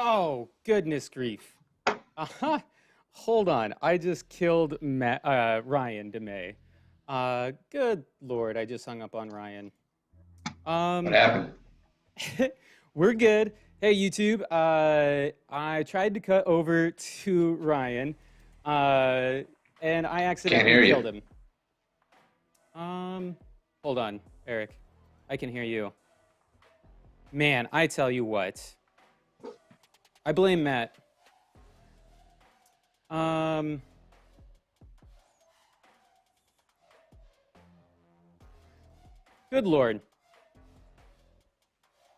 Oh, goodness grief. Uh-huh. Hold on. I just killed Ryan DeMay. Good Lord, I just hung up on Ryan. What Um, happened? we're good. Hey, YouTube. I tried to cut over to Ryan, uh, and I Can't accidentally hear killed you. him. Um, Hold on, Eric. I can hear you. Man, I tell you what. I blame Matt. Um, Good Lord.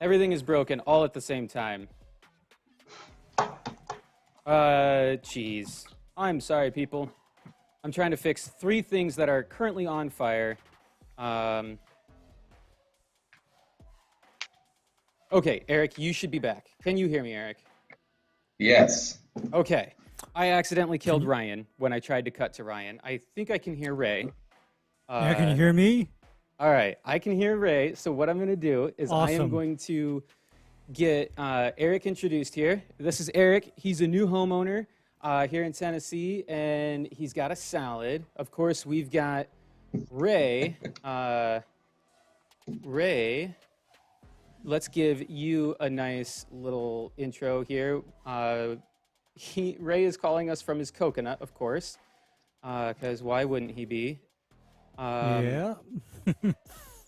Everything is broken all at the same time. Jeez. I'm sorry, people. I'm trying to fix 3 things that are currently on fire. Um, okay, Eric, you should be back. Can you hear me, Eric? Yes. Okay. I accidentally Can killed you, Ryan when I tried to cut to Ryan. I think I can hear Ray. yeah, can you Uh, hear me? all right, I can hear Ray. So what I'm going to do is I am Awesome. going to get Erik introduced here. This is Erik. He's a new homeowner here in Tennessee, and he's got a salad. Of course, we've got Ray. Ray, let's give you a nice little intro here. Ray is calling us from his coconut, of course, because why wouldn't he be? Yeah.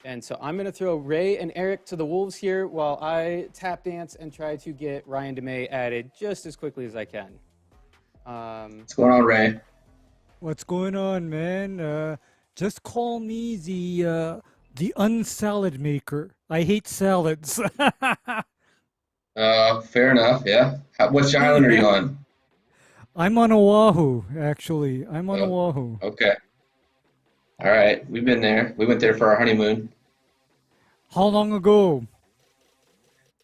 And so I'm going to throw Ray and Erik to the wolves here while I tap dance and try to get Ryan DeMay added just as quickly as I can. What's going on, Ray? What's going on, man? Just call me the unsalad maker. I hate salads. Fair enough. Yeah. Which island are Yeah. you on? I'm on Oahu, actually. I'm on Oh, Oahu. okay. All right. We've been there. We went there for our honeymoon. How long ago?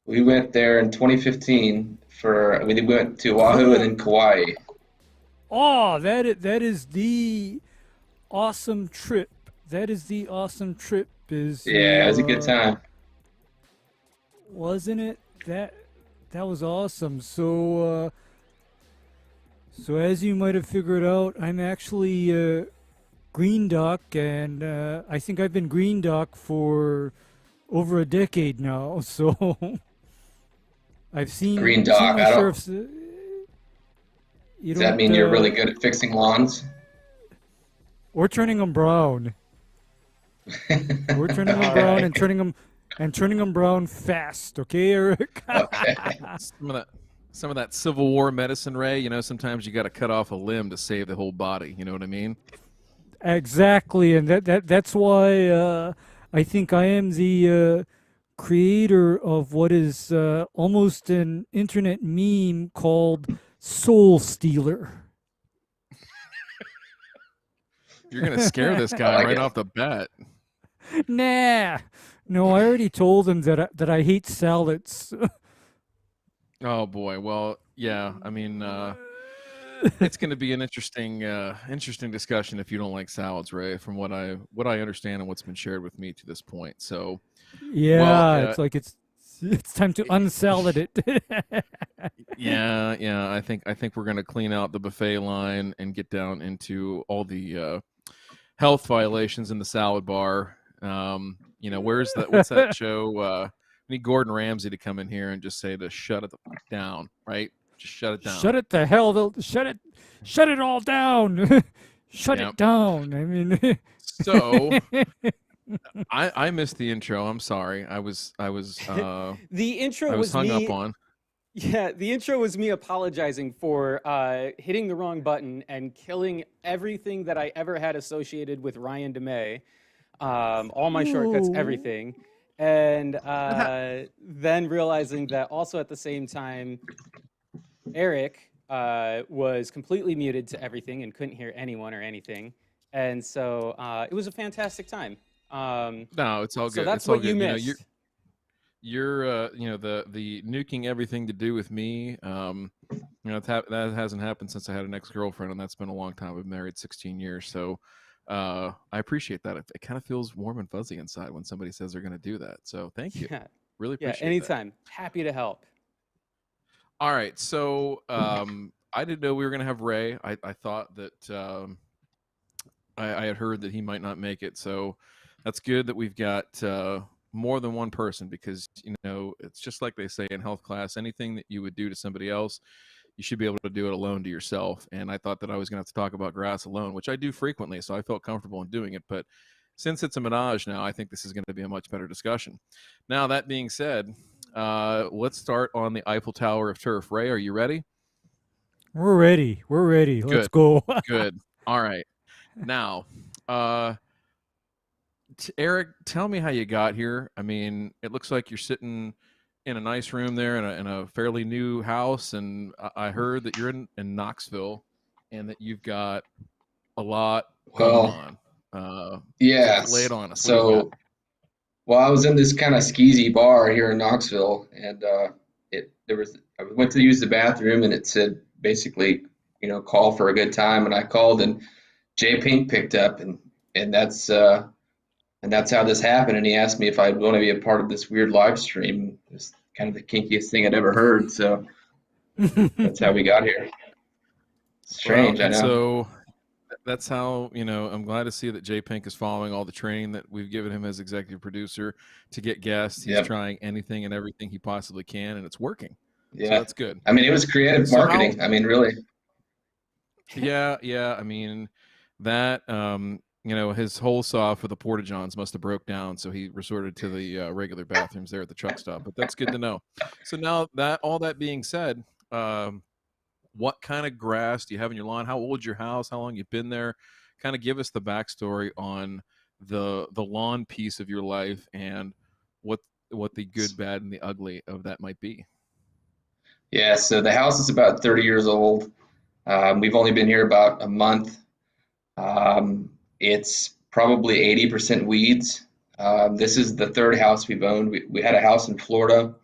We went there in 2015 we went to Oahu and Oh, then Kauai. oh, that is the awesome trip. That is the awesome trip. Is Yeah, it was a good to time. wasn't it? That was awesome. So as you might have figured out, I'm actually Green Duck, and I think I've been Green Duck for over a decade now. So I've Green seen Dock. my I don't. sheriff's. You Does that don't mean you're really good at fixing lawns? or turning them brown. We're turning them All brown right. and turning them brown fast. Okay, Eric. Okay. Some of that Civil War medicine, Ray. You know, sometimes you got to cut off a limb to save the whole body. You know what I mean? Exactly, and that's why I think I am the creator of what is almost an internet meme called Soul Stealer. You're gonna scare this I guy like right it. off the bat. Nah, no, I already told him that I hate salads. Oh boy. Well, yeah. I mean, it's going to be an interesting discussion if you don't like salads, Ray. From what I understand and what's been shared with me to this point. So, well, Yeah, it's like it's time to unsalad it. yeah. I think we're going to clean out the buffet line and get down into all the health violations in the salad bar. Where's that? What's that show? We need Gordon Ramsay to come in here and just say to shut it the fuck down, right? Just shut it down. Shut it the hell! Shut it all down! Shut Yeah. it down! I mean, So I missed the intro. I'm sorry. I was The intro was hung up me. on. Yeah, the intro was me apologizing for hitting the wrong button and killing everything that I ever had associated with Ryan DeMay. All my shortcuts, Ooh. everything. And What then realizing that also at the same time, Erik was completely muted to everything and couldn't hear anyone or anything. And so it was a fantastic time. No, it's all So good. that's It's all what you good. missed. You're the nuking everything to do with me. That hasn't happened since I had an ex-girlfriend, and that's been a long time. I've been married 16 years, so I appreciate that. It kind of feels warm and fuzzy inside when somebody says they're going to do that. So thank you. Yeah, Really yeah, appreciate that. anytime. Happy to help. All right. So I didn't know we were going to have Ray. I thought that I had heard that he might not make it. So that's good that we've got more than one person, because, it's just like they say in health class, anything that you would do to somebody else, you should be able to do it alone to yourself. And I thought that I was going to have to talk about grass alone, which I do frequently. So I felt comfortable in doing it. But since it's a menage now, I think this is going to be a much better discussion. Now, that being said, let's start on the Eiffel Tower of turf. Ray, are you ready? We're ready. We're ready. Let's Good. go. Good. All right. Now, Erik, tell me how you got here. I mean, it looks like you're sitting in a nice room there in a fairly new house, and I heard that you're in Knoxville, and that you've got a lot going Well, on. Lay it yes. on us. What do you got? So, well, I was in this kind of skeezy bar here in Knoxville, and I went to use the bathroom, and it said basically, call for a good time, and I called, and Jay Pink picked up, and that's how this happened. And he asked me if I'd want to be a part of this weird live stream. It was kind of the kinkiest thing I'd ever heard. So that's how we got here. Well, Strange, I and know. so that's how, I'm glad to see that Jay Pink is following all the training that we've given him as executive producer to get guests. He's Yep. trying anything and everything he possibly can, and it's working. So Yeah. that's good. I mean, it was creative So how marketing. I mean, really. Yeah. I mean, that his whole saw for the porta johns must have broke down, so he resorted to the regular bathrooms there at the truck stop. But that's good to know. So now that all that being said, what kind of grass do you have in your lawn? How old's your house? How long you been there? Kind of give us the backstory on the lawn piece of your life, and what the good, bad, and the ugly of that might be. Yeah. So the house is about 30 years old. We've only been here about a month. It's probably 80% weeds. This is the third house we've owned. We had a house in Florida.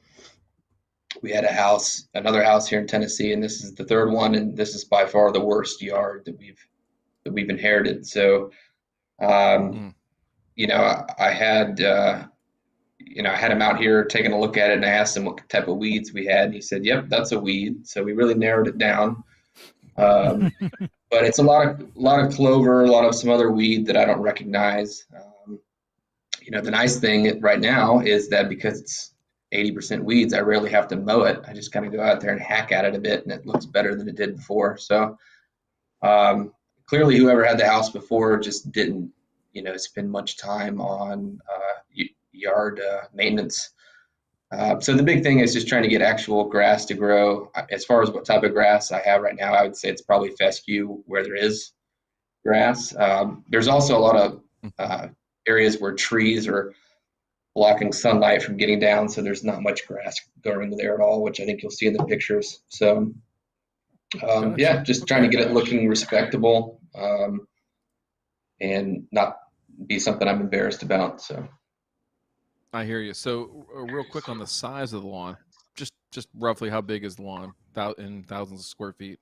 We had another house here in Tennessee, and this is the third one. And this is by far the worst yard that we've inherited. So, um, Mm. I had I had him out here taking a look at it, and I asked him what type of weeds we had, and he said, "Yep, that's a weed." So we really narrowed it down. Um, but it's a lot of clover, a lot of some other weed that I don't recognize. The nice thing right now is that because it's 80% weeds, I rarely have to mow it. I just kind of go out there and hack at it a bit, and it looks better than it did before. So um, clearly, whoever had the house before just didn't, spend much time on yard maintenance. So the big thing is just trying to get actual grass to grow. As far as what type of grass I have right now, I would say it's probably fescue where there is grass. There's also a lot of areas where trees are blocking sunlight from getting down, so there's not much grass growing there at all, which I think you'll see in the pictures. So yeah, Gotcha. just trying to Okay. get it looking respectable, and not be something I'm embarrassed about. So I hear you. So, real quick on the size of the lawn, just roughly how big is the lawn? In thousands of square feet.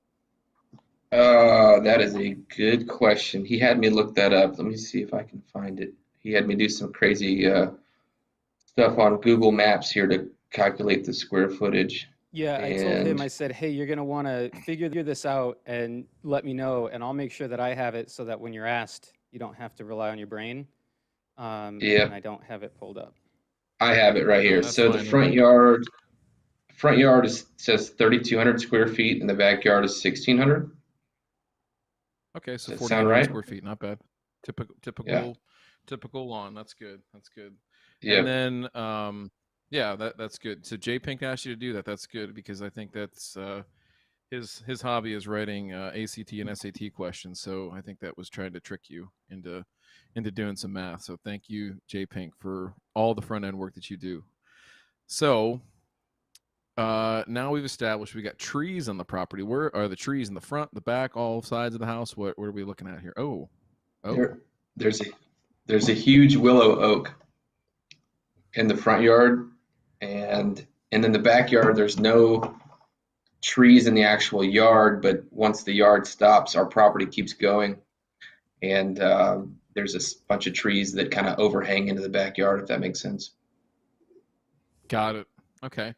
that is a good question. He had me look that up. Let me see if I can find it. He had me do some crazy stuff on Google Maps here to calculate the square footage. Yeah, I told him, I And said, hey, you're going to want to figure this out and let me know, and I'll make sure that I have it so that when you're asked, you don't have to rely on your brain. yeah, And I don't have it pulled up. I have it right No, here. that's So the fine. front yard says 3,200 square feet, and the backyard is 1,600. Okay, so Does that sound 4,900 right? square feet, not bad. Typical, Yeah. typical, typical lawn. That's good. That's good. And Yep. then, yeah, that's good. So Jay Pink asked you to do that. That's good, because I think that's his hobby is writing ACT and SAT questions. So I think that was trying to trick you into doing some math. So thank you, Jay Pink, for all the front end work that you do. So now we've established we got trees on the property. Where are the trees in the front, the back, all sides of the house? What are we looking at here? Oh, There, there's a there's a huge willow oak in the front yard, and in the backyard there's no trees in the actual yard, but once the yard stops, our property keeps going, and there's a bunch of trees that kind of overhang into the backyard, if that makes sense. got it. Okay.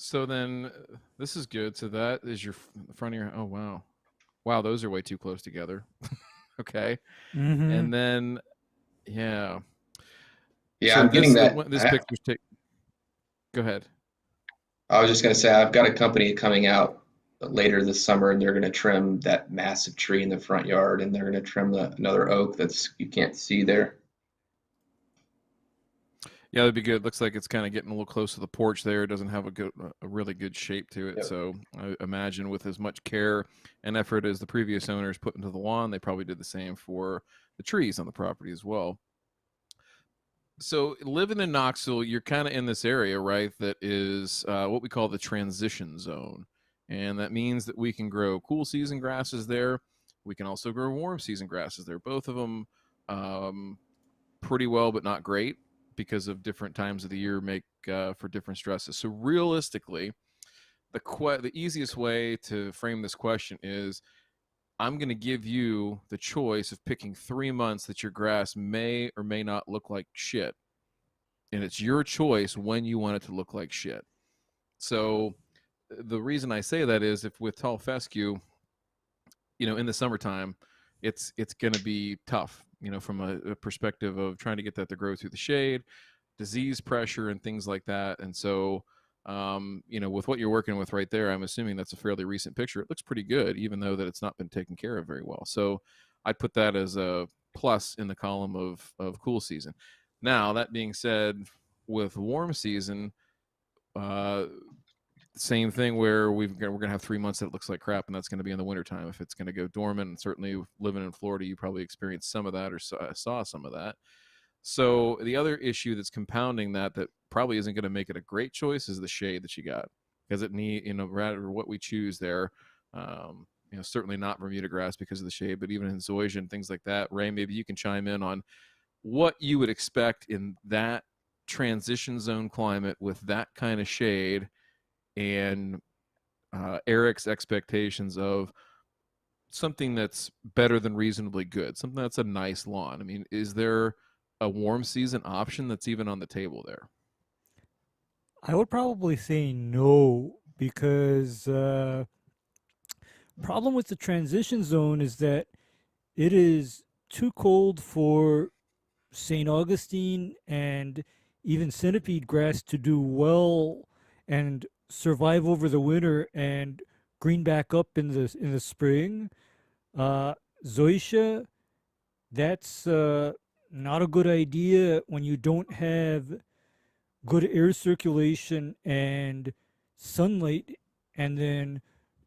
So then this is good. So that is your front of your. Oh wow, wow, those are way too close together. Okay, Mm-hmm. and then yeah. Yeah, So I'm getting that. this picture's take. Go ahead. I was just going to say, I've got a company coming out later this summer, and they're going to trim that massive tree in the front yard, and they're going to trim another oak that's you can't see there. Yeah, that'd be good. Looks like it's kind of getting a little close to the porch there. It doesn't have a really good shape to it. Yep. So I imagine with as much care and effort as the previous owners put into the lawn, they probably did the same for the trees on the property as well. So living in Knoxville, you're kind of in this area, right? That is what we call the transition zone. And that means that we can grow cool season grasses there. We can also grow warm season grasses there. Both of them pretty well, but not great because of different times of the year make for different stresses. So realistically, the easiest way to frame this question is I'm going to give you the choice of picking 3 months that your grass may or may not look like shit. And it's your choice when you want it to look like shit. So the reason I say that is if with tall fescue, in the summertime, it's going to be tough, from a perspective of trying to get that to grow through the shade, disease pressure and things like that. And so, with what you're working with right there, I'm assuming that's a fairly recent picture. It looks pretty good, even though that it's not been taken care of very well. So I'd put that as a plus in the column of cool season. Now, that being said, with warm season, same thing where we're going to have 3 months that it looks like crap, and that's going to be in the wintertime. If it's going to go dormant, and certainly living in Florida, you probably experienced some of that or saw some of that. So the other issue that's compounding that probably isn't going to make it a great choice is the shade that you got, because it rather what we choose there, certainly not Bermuda grass because of the shade, but even in zoysia and things like that. Ray, maybe you can chime in on what you would expect in that transition zone climate with that kind of shade, and Erik's expectations of something that's better than reasonably good, something that's a nice lawn. I mean, is there a warm season option that's even on the table there? I would probably say no, because problem with the transition zone is that it is too cold for St. Augustine and even centipede grass to do well and survive over the winter and green back up in the spring. Zoysia, that's not a good idea when you don't have good air circulation and sunlight. And then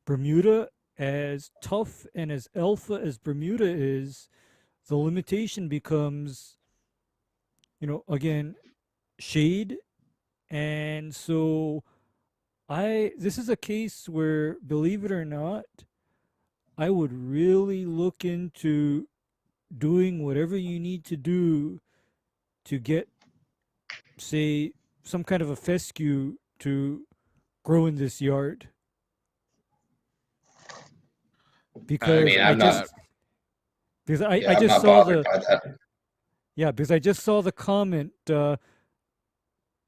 Bermuda, as tough and as alpha as Bermuda is, the limitation becomes, again, shade. And so this is a case where, believe it or not, I would really look into doing whatever you need to do to get, say, some kind of a fescue to grow in this yard. I Because mean, I I'm not. just because Yeah, I I'm just not saw bothered by that. because I just saw the comment, and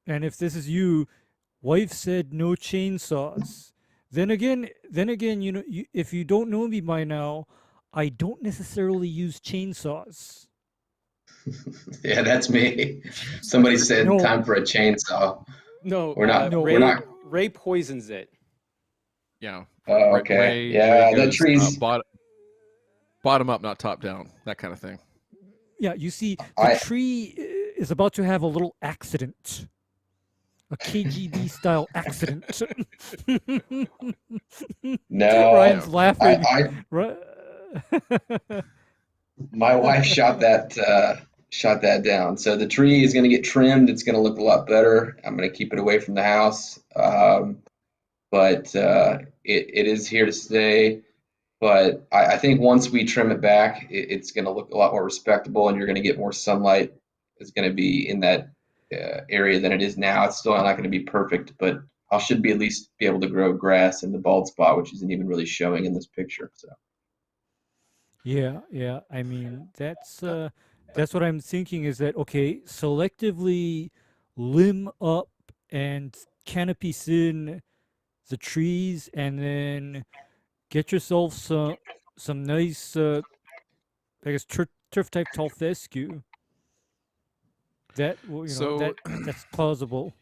if this is you, wife said no chainsaws. Then again, if you don't know me by now, I don't necessarily use chainsaws. Yeah, that's me. Somebody said No, time for a chainsaw. No, We're not. no. We're Ray not. Ray poisons it. Yeah, Oh, okay. Ray Yeah, the goes trees. bottom up, not top down, that kind of thing. Yeah, you see, the I tree is about to have a little accident, a KGB style accident. no. Ryan's I, laughing. I my wife shot that down. So the tree is going to get trimmed. It's going to look a lot better. I'm going to keep it away from the house. But it is here to stay. But I think once we trim it back, it's going to look a lot more respectable, and you're going to get more sunlight. It's going to be in that area than it is now. It's still not going to be perfect, but I should be at least be able to grow grass in the bald spot, which isn't even really showing in this picture. So Yeah. I mean, that's what I'm thinking is that okay, selectively limb up and canopy thin the trees, and then get yourself some nice, I guess, turf type tall fescue. That So, that's plausible.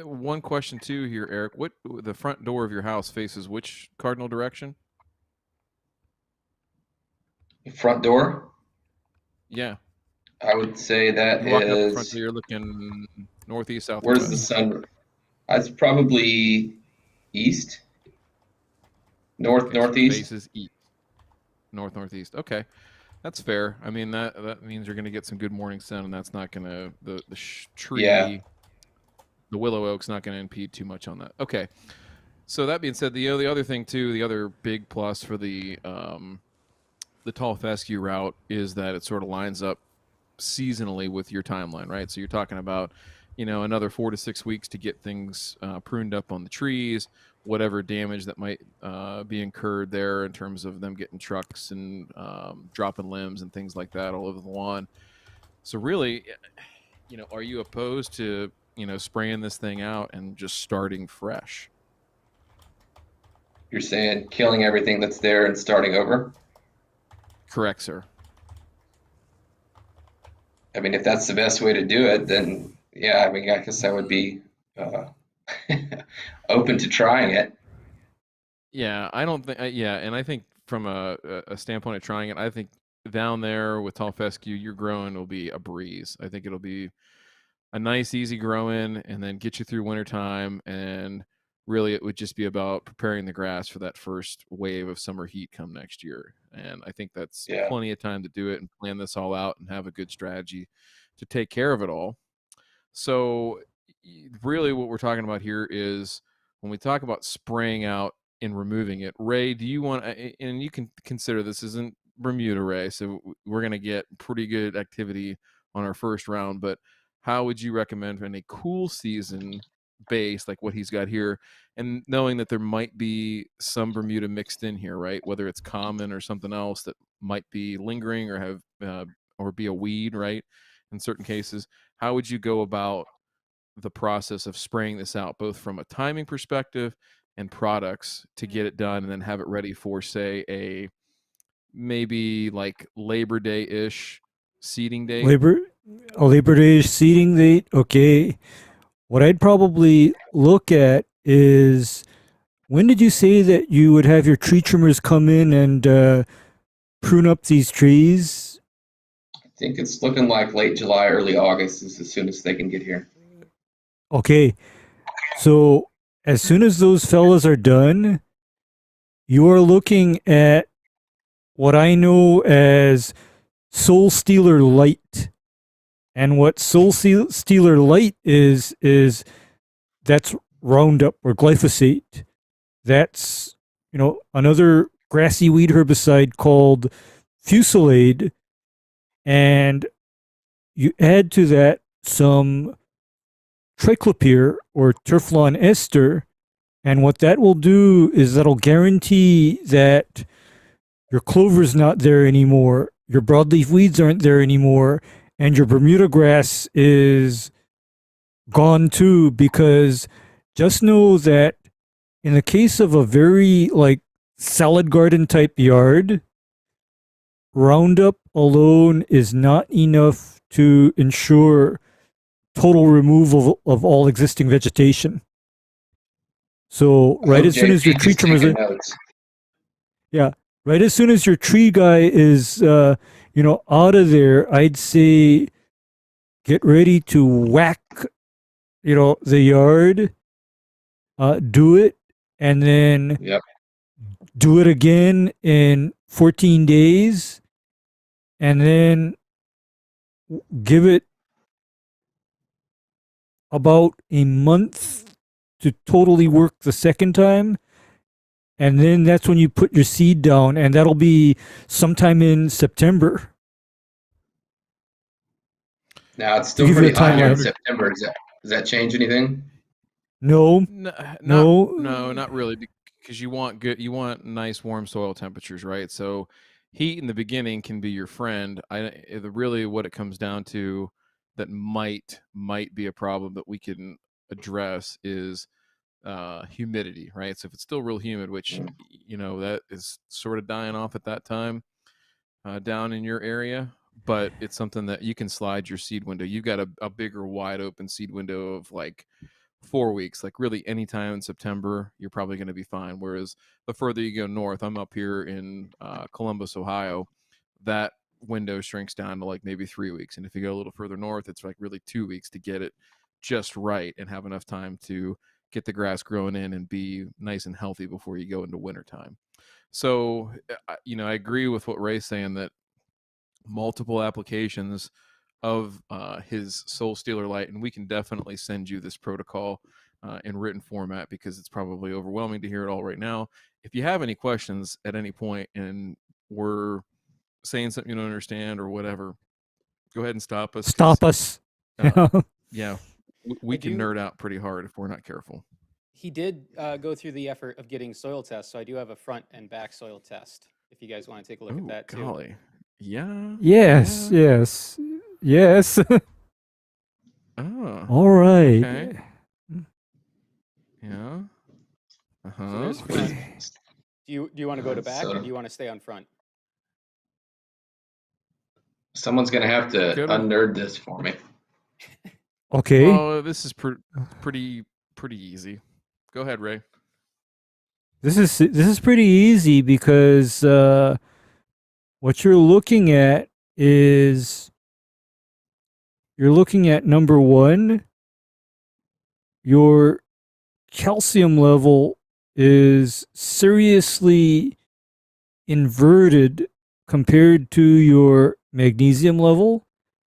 one question too here, Eric. What the front door of your house faces which cardinal direction? Front door, Yeah, I would say that you walking up the front door, is, you're looking northeast, south, or where's the west. sun? It's probably east, north, Okay, so it northeast. faces east, northeast. Okay, that's fair. I mean that means you're going to get some good morning sun, and that's not going to Yeah, tree, the willow oak's not going to impede too much on that. Okay. So that being said, the other thing too, the other big plus for the tall fescue route is that it sort of lines up seasonally with your timeline, right? So you're talking about, another 4 to 6 weeks to get things pruned up on the trees, whatever damage that might be incurred there in terms of them getting trucks and dropping limbs and things like that all over the lawn. So really, are you opposed to spraying this thing out and just starting fresh? you're saying killing everything that's there and starting over. Correct, sir. I mean, if that's the best way to do it, then yeah, I mean, I guess I would be uh, open to trying it. Yeah, I don't think. Yeah, and I think from a standpoint of trying it, I think down there with tall fescue, your growing will be a breeze. I think it'll be a nice, easy growing, and then get you through wintertime. And really, it would just be about preparing the grass for that first wave of summer heat come next year. And I think that's Yeah, plenty of time to do it and plan this all out and have a good strategy to take care of it all. So, really, what we're talking about here is when we talk about spraying out and removing it. Ray, do you want, and you can consider this isn't Bermuda, Ray, so we're going to get pretty good activity on our first round, but how would you recommend in a cool season base like what he's got here, and knowing that there might be some Bermuda mixed in here, right? Whether it's common or something else that might be lingering or have, or be a weed, right? In certain cases, how would you go about the process of spraying this out, both from a timing perspective and products to get it done and then have it ready for, say, a maybe like Labor Day ish seeding date? Labor Day seating date. Okay, what I'd probably look at is, when did you say that you would have your tree trimmers come in and prune up these trees? I think it's looking like late July, early August is as soon as they can get here. Okay, so as soon as those fellas are done, you are looking at what I know as Soul Stealer Light. And what Stealer Light is that's Roundup or glyphosate. That's, another grassy weed herbicide called Fusilade. And you add to that some triclopyr or Turflawn ester. And what that will do is that'll guarantee that your clover's not there anymore, your broadleaf weeds aren't there anymore, and your Bermuda grass is gone too. Because just know that in the case of a very salad garden type yard, Roundup alone is not enough to ensure total removal of all existing vegetation. So I hope as soon as your JP tree is trimmers taking are, notes. yeah, right as soon as your tree guy is out of there, I'd say get ready to whack the yard, do it, and then Yep. do it again in 14 days, and then give it about a month to totally work the second time. And then that's when you put your seed down, and that'll be sometime in September. Now it's To still give you a pretty hot here in timeline. September. Does that change anything? No, No, no. not really, because you want nice warm soil temperatures, right? So heat in the beginning can be your friend. Really what it comes down to that might be a problem that we can address is humidity, right? So if it's still real humid, which that is sort of dying off at that time down in your area, but it's something that you can slide your seed window. You've got a bigger, wide open seed window of like 4 weeks. Like really, anytime in September, you're probably going to be fine. Whereas the further you go north, I'm up here in Columbus, Ohio, that window shrinks down to like maybe 3 weeks. And if you go a little further north, it's like really 2 weeks to get it just right and have enough time to get the grass growing in and be nice and healthy before you go into wintertime. So, I agree with what Ray's saying, that multiple applications of his Soul Stealer light, and we can definitely send you this protocol in written format because it's probably overwhelming to hear it all right now. If you have any questions at any point and we're saying something you don't understand or whatever, go ahead and stop us. Stop us. Yeah, we can nerd out pretty hard if we're not careful. He did go through the effort of getting soil tests, so I do have a front and back soil test. If you guys want to take a look at that too. Golly. Yeah. Yes. Yeah. Yes. Oh. All right. Okay. Yeah. So there's front. Do you want to go to back, or do you want to stay on front? Someone's gonna have to unnerd this for me. Okay. Oh, this is pretty easy. Go ahead, Ray. This is pretty easy because what you're looking at is you're looking at number one, your calcium level is seriously inverted compared to your magnesium level.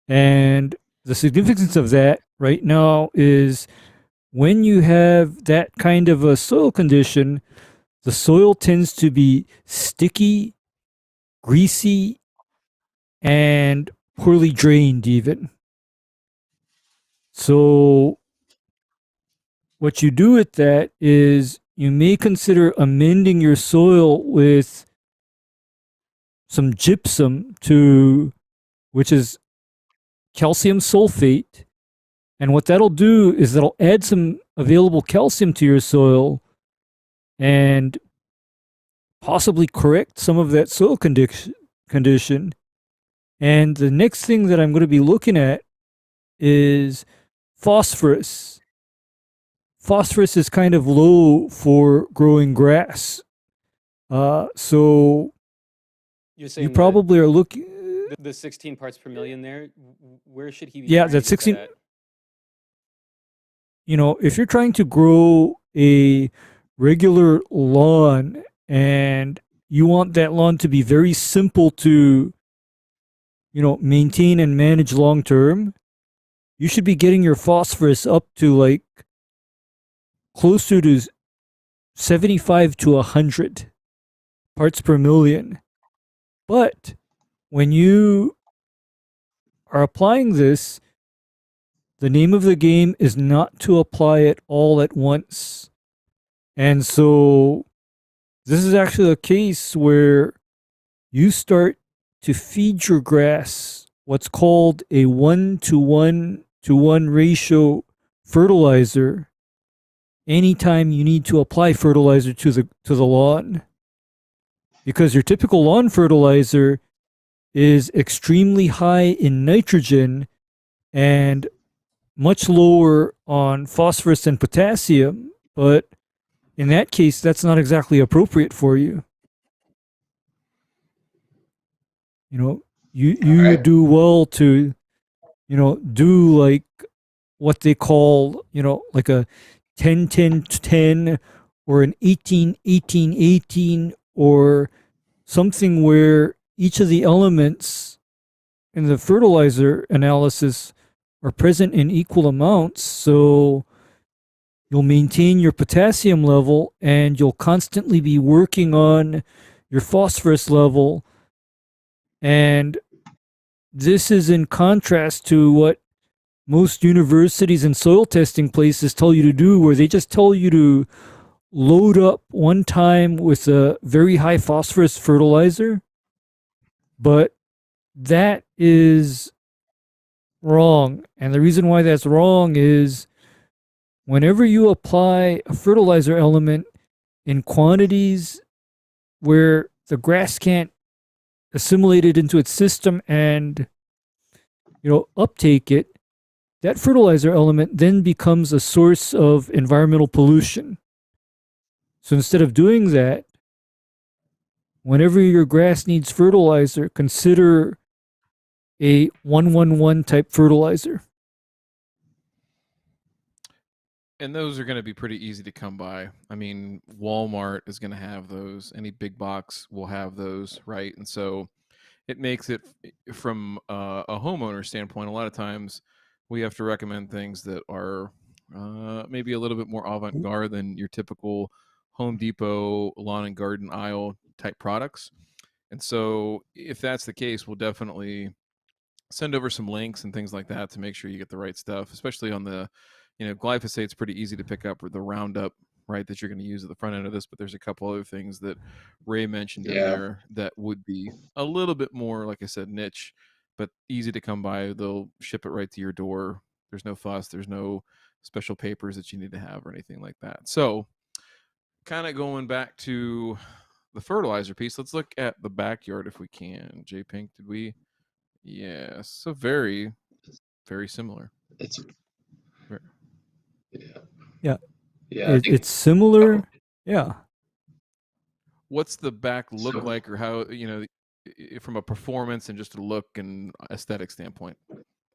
And the significance of that right now is when you have that kind of a soil condition, the soil tends to be sticky, greasy, and poorly drained even. So what you do with that is you may consider amending your soil with some gypsum which is calcium sulfate. And what that'll do is that'll add some available calcium to your soil and possibly correct some of that soil condition. And the next thing that I'm going to be looking at is phosphorus. Phosphorus is kind of low for growing grass. So you probably are looking... The 16 parts per million there, where should he be? Yeah, that's 16... if you're trying to grow a regular lawn and you want that lawn to be very simple to, maintain and manage long term, you should be getting your phosphorus up to like closer to 75 to 100 parts per million. But when you are applying this, the name of the game is not to apply it all at once. And so this is actually a case where you start to feed your grass what's called a 1:1:1 ratio fertilizer anytime you need to apply fertilizer to the lawn. Because your typical lawn fertilizer is extremely high in nitrogen and much lower on phosphorus and potassium, but in that case, that's not exactly appropriate for you. You Right. do well to, do like what they call, like a 10-10-10 or an 18-18-18 or something where each of the elements in the fertilizer analysis are present in equal amounts. So you'll maintain your potassium level and you'll constantly be working on your phosphorus level. And this is in contrast to what most universities and soil testing places tell you to do, where they just tell you to load up one time with a very high phosphorus fertilizer. But that is wrong. And the reason why that's wrong is whenever you apply a fertilizer element in quantities where the grass can't assimilate it into its system and uptake it, that fertilizer element then becomes a source of environmental pollution. So instead of doing that, whenever your grass needs fertilizer, consider a 1-1-1 type fertilizer. And those are going to be pretty easy to come by. I mean, Walmart is going to have those. Any big box will have those, right? And so it makes it, from a homeowner standpoint, a lot of times we have to recommend things that are maybe a little bit more avant-garde than your typical Home Depot lawn and garden aisle type products. And so if that's the case, we'll definitely send over some links and things like that to make sure you get the right stuff, especially on the, glyphosate's pretty easy to pick up, or the Roundup, right, that you're going to use at the front end of this. But there's a couple other things that Ray mentioned in there that would be a little bit more, like I said, niche, but easy to come by. They'll ship it right to your door. There's no fuss. There's no special papers that you need to have or anything like that. So kind of going back to the fertilizer piece, let's look at the backyard if we can. J Pink, did we? Yeah, so very, very similar. It's Yeah. yeah. It's similar. Yeah. What's the back look like, or how, from a performance and just a look and aesthetic standpoint?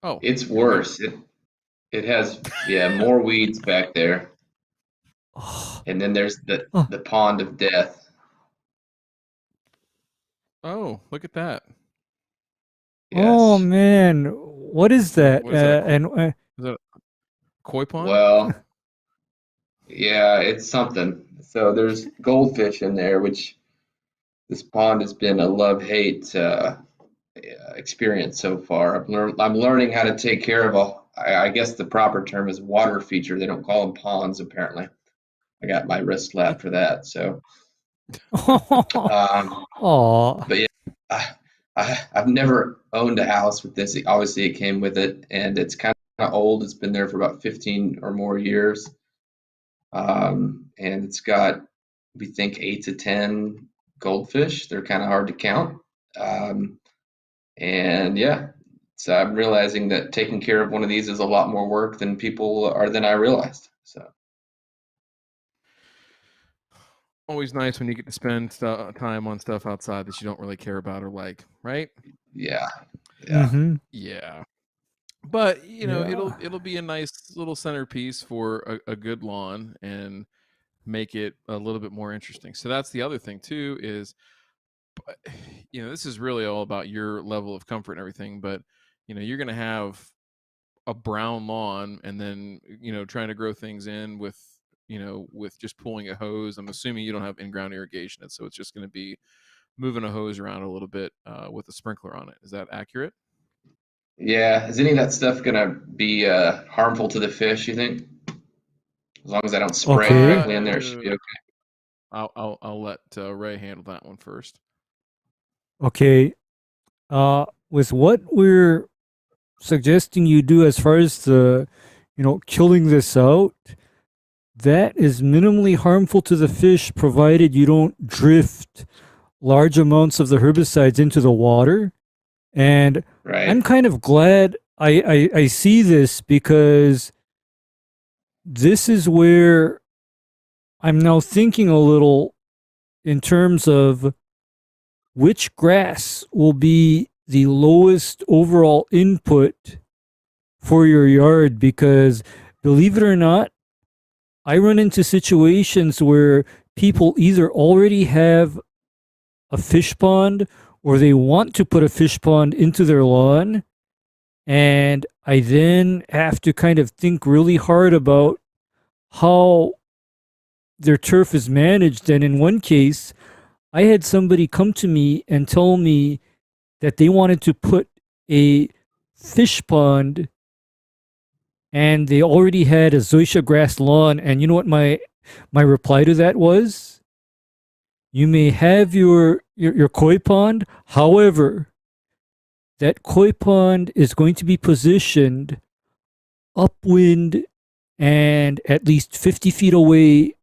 Oh, it's worse. It has more weeds back there, and then there's the pond of death. Oh, look at that. Yes. Oh man, what is that? What is that? And Is that a koi pond? Well, yeah, it's something. So there's goldfish in there, which this pond has been a love-hate experience so far. I'm learning how to take care of I guess the proper term is water feature. They don't call them ponds, apparently. I got my wrist slapped for that. So, but yeah, I've never owned a house with this. Obviously, it came with it, and it's kind of old. It's been there for about 15 or more years. And it's got, we think, 8 to 10 goldfish. They're kind of hard to count. And yeah, so I'm realizing that taking care of one of these is a lot more work than I realized. So always nice when you get to spend time on stuff outside that you don't really care about or like, right? Yeah. Mm-hmm. Yeah. But it'll be a nice little centerpiece for a good lawn and make it a little bit more interesting. So that's the other thing too, is this is really all about your level of comfort and everything, but you're going to have a brown lawn, and then trying to grow things in with just pulling a hose. I'm assuming you don't have in-ground irrigation, so it's just going to be moving a hose around a little bit with a sprinkler on it. Is that accurate? Yeah. Is any of that stuff going to be harmful to the fish, you think? As long as I don't spray directly in there, it should be okay. I'll let Ray handle that one first. Okay. With what we're suggesting you do as far as the, killing this out, that is minimally harmful to the fish, provided you don't drift large amounts of the herbicides into the water. And Right. I'm kind of glad I see this, because this is where I'm now thinking a little in terms of which grass will be the lowest overall input for your yard. Because believe it or not, I run into situations where people either already have a fish pond or they want to put a fish pond into their lawn, and I then have to kind of think really hard about how their turf is managed. And in one case, I had somebody come to me and tell me that they wanted to put a fish pond, and they already had a zoysia grass lawn. And you know what my reply to that was? You may have your koi pond, however, that koi pond is going to be positioned upwind and at least 50 feet away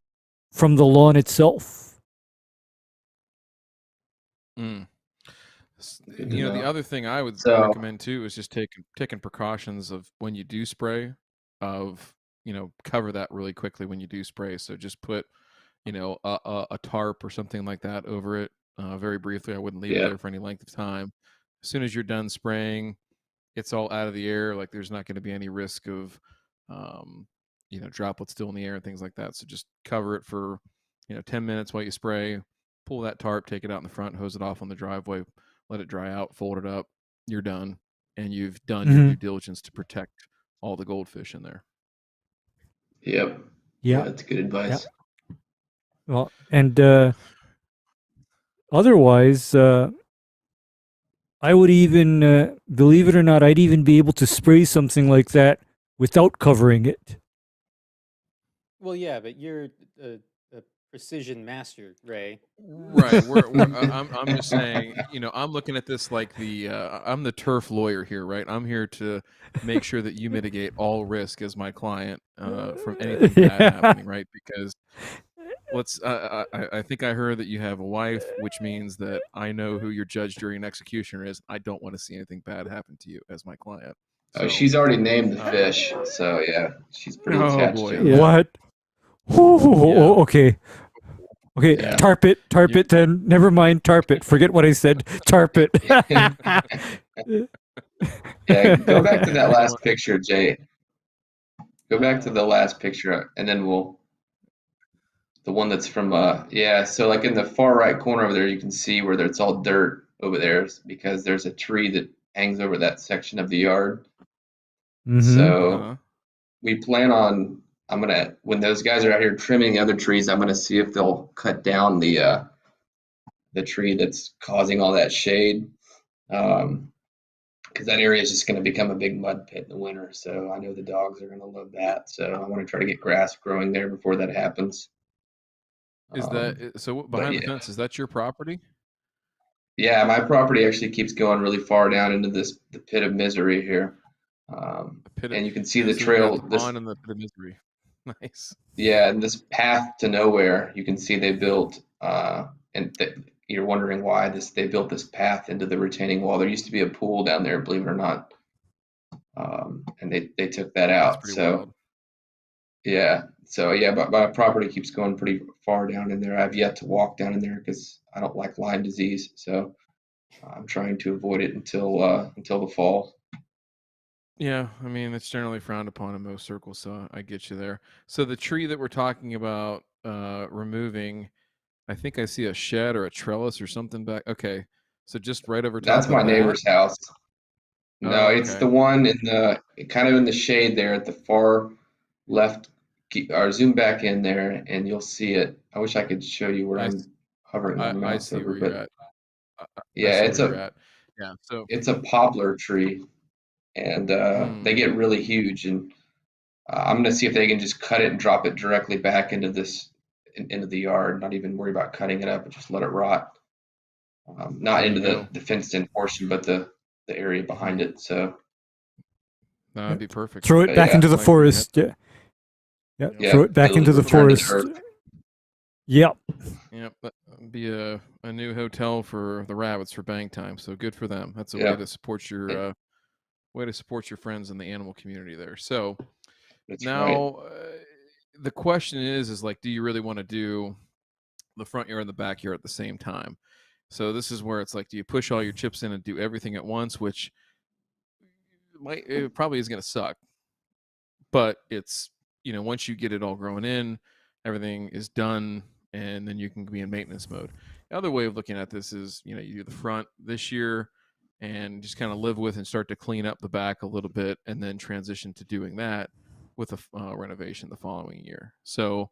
from the lawn itself. Mm. Good to The know. other thing I would So recommend too is just taking precautions of when you do spray, of cover that really quickly when you do spray. So just put a tarp or something like that over it very briefly. I wouldn't leave it yeah, there for any length of time. As soon as you're done spraying, it's all out of the air. Like there's not going to be any risk of um, droplets still in the air and things like that. So just cover it for 10 minutes while you spray. Pull that tarp, take it out in the front, hose it off on the driveway, let it dry out, fold it up. You're done, and you've done your Mm-hmm. due diligence to protect all the goldfish in there. yep, Yeah. that's good Yeah. advice. Well, and otherwise, I would even, believe it or not, I'd even be able to spray something like that without covering it. Well, yeah, but you're a precision master, Ray. Right. I'm just saying, I'm looking at this like I'm the turf lawyer here, right? I'm here to make sure that you mitigate all risk as my client from anything bad happening, right? Because I think I heard that you have a wife, which means that I know who your judge, jury, and executioner is. I don't want to see anything bad happen to you as my client. Oh, So, she's already named the fish, so yeah, she's pretty oh attached boy, to him. yeah. What? Yeah. Okay. Okay, Yeah. tarp it then. Never mind, tarp it. Forget what I said. Tarp it. Yeah, go back to that last picture, Jay. Go back to the last picture, and then the one that's from yeah. So like in the far right corner over there, you can see where it's all dirt over there because there's a tree that hangs over that section of the yard. Mm-hmm. So we plan on. When those guys are out here trimming the other trees, I'm gonna see if they'll cut down the tree that's causing all that shade. Because that area is just going to become a big mud pit in the winter. So I know the dogs are going to love that. So I want to try to get grass growing there before that happens. Is that so? Behind the fence, is that your property? Yeah, my property actually keeps going really far down into the pit of misery here. And you can see the So you've got trail. the pond and the misery. Nice. Yeah, and this path to nowhere. You can see they built, you're wondering why they built this path into the retaining wall. There used to be a pool down there, believe it or not, and they took that That's out. pretty So wild. yeah, but my property keeps going pretty far down in there. I've yet to walk down in there because I don't like Lyme disease. So I'm trying to avoid it until the fall. Yeah, I mean it's generally frowned upon in most circles, so I get you there. So the tree that we're talking about removing, I think I see a shed or a trellis or something back. Okay, so just right over top That's of my that. neighbor's house. No, Oh, it's okay. the one kind of in the shade there at the far left. Or zoom back in there, and you'll see it. I wish I could show you where I, s- I'm hovering my I mouse see over, where you're but at. I yeah, see where you're at. Yeah. So it's a poplar tree, and they get really huge. And I'm gonna see if they can just cut it and drop it directly back into into the yard. Not even worry about cutting it up, and just let it rot. Not there you into go. the fenced-in portion, but the area behind it. So That'd be perfect. Throw it back yeah, into the Like where your head. forest. Yeah. Yeah. Yep. Throw it back it'll into the return to the forest. earth. Yep. Yep. That'd be a new hotel for the rabbits for bang time. So good for them. That's a way Yeah, to support your friends in the animal community there. So that's right. now the question is like, do you really want to do the front yard and the backyard at the same time? So this is where it's like, do you push all your chips in and do everything at once, which it probably is going to suck, but it's once you get it all growing in, everything is done, and then you can be in maintenance mode. The other way of looking at this is you do the front this year and just kind of live with and start to clean up the back a little bit, and then transition to doing that with a renovation the following year. So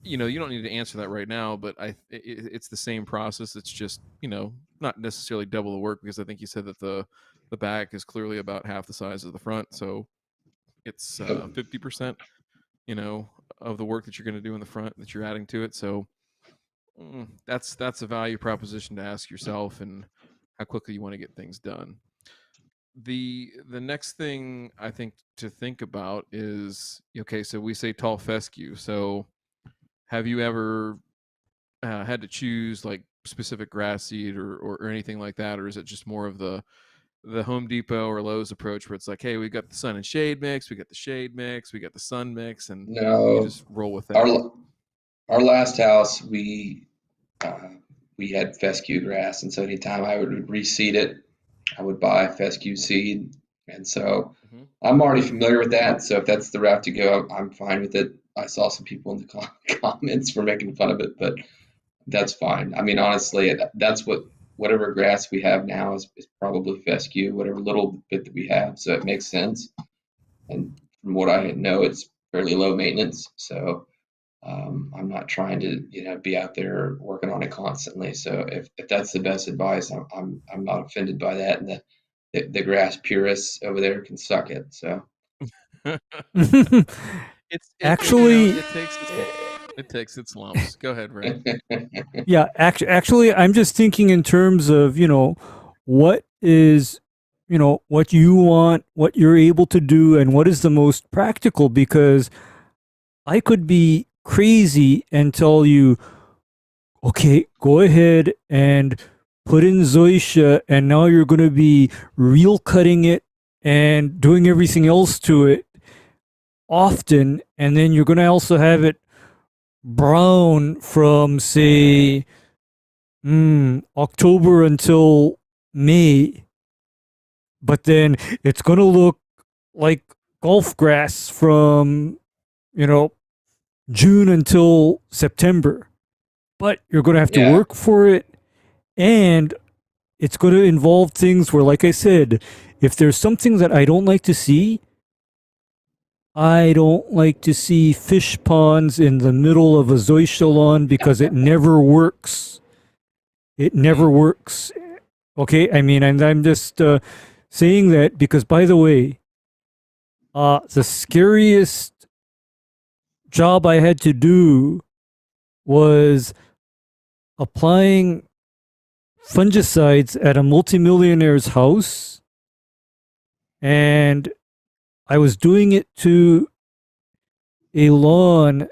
you don't need to answer that right now, but it's the same process. It's just not necessarily double the work, because I think you said that the back is clearly about half the size of the front, so it's Yep. 50% of the work that you're going to do in the front that you're adding to it. So that's a value proposition to ask yourself, and how quickly you want to get things done. the next thing I think to think about is, okay, so we say tall fescue. So have you ever had to choose like specific grass seed or anything like that, or is it just more of the Home Depot or Lowe's approach where it's like, hey, we got the sun and shade mix, we got the shade mix, we got the sun mix, and you No, just roll with that? our last house, uh, we had fescue grass, and so anytime I would reseed it, I would buy fescue seed, and so Hmm. I'm already familiar with that. So if that's the route to go, I'm fine with it. I saw some people in the comments for making fun of it, but that's fine. I mean, honestly, that's whatever grass we have now is probably fescue, whatever little bit that we have. So it makes sense. And from what I know, it's fairly low maintenance. So I'm not trying to, be out there working on it constantly. So if that's the best advice, I'm not offended by that. And the grass purists over there can suck it. So Actually, it takes its lumps. Go ahead, Ray. yeah, actually, I'm just thinking in terms of, what is, what you want, what you're able to do, and what is the most practical. Because I could be crazy and tell you, okay, go ahead and put in Zoysia, and now you're going to be real cutting it and doing everything else to it often, and then you're going to also have it brown from, say, October until May, but then it's going to look like golf grass from, you know, June until September. But you're going to have to yeah, work for it, and it's going to involve things where, like I said, if there's something that I don't like to see, I don't like to see fish ponds in the middle of a zoysia lawn because it never works. It never works. Okay, I mean, and I'm just saying that because, by the way, the scariest job I had to do was applying fungicides at a multimillionaire's house, and I was doing it to a lawn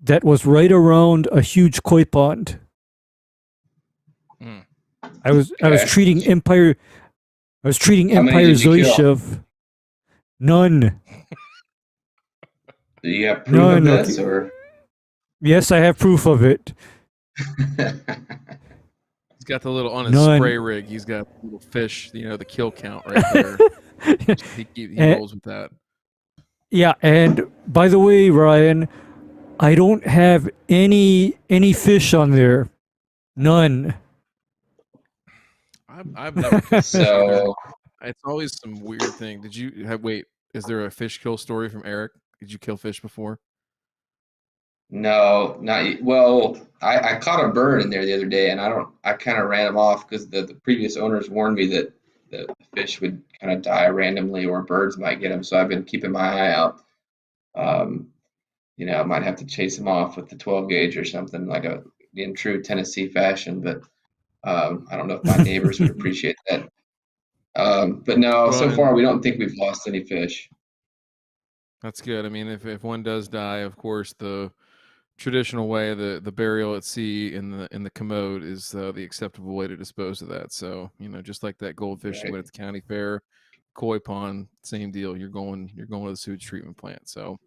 that was right around a huge koi pond. Mm. I was okay. treating Empire. I was treating How many Empire did you kill? Zoysia. None. Do you have proof of None. this, Okay. or? Yes, I have proof of it. He's got the little on his None. spray rig. He's got the little fish, the kill count right there. he rolls with that. Yeah, and by the way, Ryan, I don't have any fish on there. None. I've never fished fish either. So It's always some weird thing. Did you wait? Is there a fish kill story from Erik? Did you kill fish before? no, well. I caught a bird in there the other day, and I kind of ran him off because the previous owners warned me that the fish would kind of die randomly or birds might get them. So I've been keeping my eye out. Um, I might have to chase him off with the 12 gauge or something in true Tennessee fashion, but I don't know if my neighbors would appreciate that. But no, Well, so and far we don't think we've lost any fish. that's good. I mean, if one does die, of course, the traditional way, the burial at sea in the commode is the acceptable way to dispose of that. So just like that goldfish you Right. went at the county fair, koi pond, same deal. You're going to the sewage treatment plant. So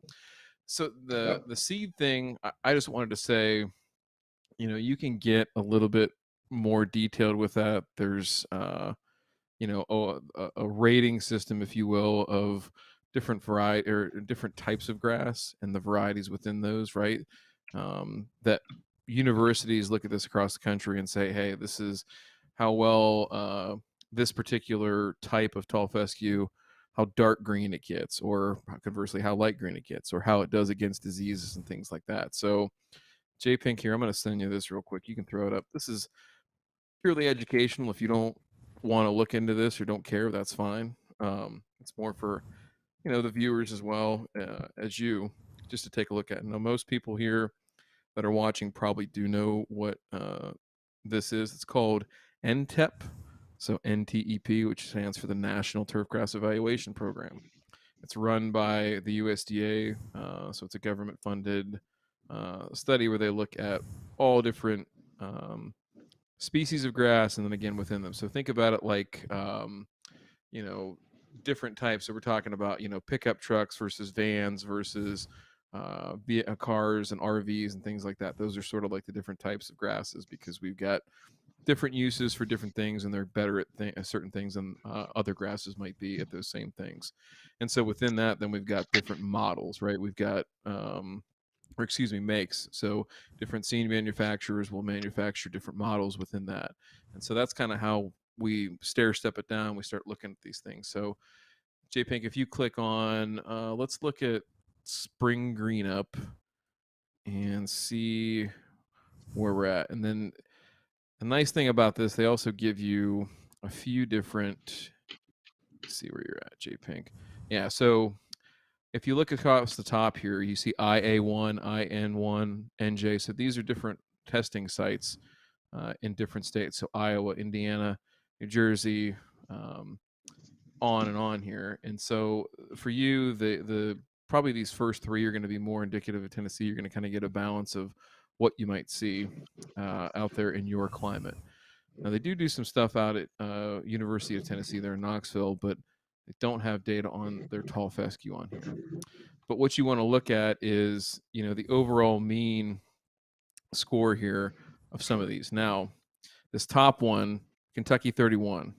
Yep. the seed thing, I just wanted to say, you can get a little bit more detailed with that. There's a rating system, if you will, of different variety or different types of grass and the varieties within those, right? That universities look at this across the country and say, hey, this is how well this particular type of tall fescue, how dark green it gets, or conversely, how light green it gets, or how it does against diseases and things like that. So, J Pink here, I'm going to send you this real quick. You can throw it up. This is purely educational. If you don't want to look into this or don't care, that's fine. It's more for the viewers as well as you, just to take a look at. Now, most people here that are watching probably do know what this is. It's called NTEP. So NTEP, which stands for the National Turfgrass Evaluation Program. It's run by the USDA, so it's a government-funded study where they look at all different species of grass, and then again within them. So think about it like, different types. So we're talking about, pickup trucks versus vans versus cars and RVs and things like that. Those are sort of like the different types of grasses, because we've got different uses for different things, and they're better at certain things than other grasses might be at those same things. And so within that, then we've got different models, right? We've got makes. So different seed manufacturers will manufacture different models within that. And so that's kind of how we stair step it down. We start looking at these things. So J Pink, if you click on, let's look at spring green up and see where we're at. And then the nice thing about this, they also give you a few different, let's see where you're at, J Pink. Yeah, so if you look across the top here, you see IA1, IN1, NJ. So these are different testing sites in different states. So Iowa, Indiana, New Jersey, on and on here. And so for you, the probably these first three are going to be more indicative of Tennessee. You're going to kind of get a balance of what you might see out there in your climate. Now, they do some stuff out at University of Tennessee there in Knoxville, but they don't have data on their tall fescue on here. But what you want to look at is, the overall mean score here of some of these. Now, this top one, Kentucky 31.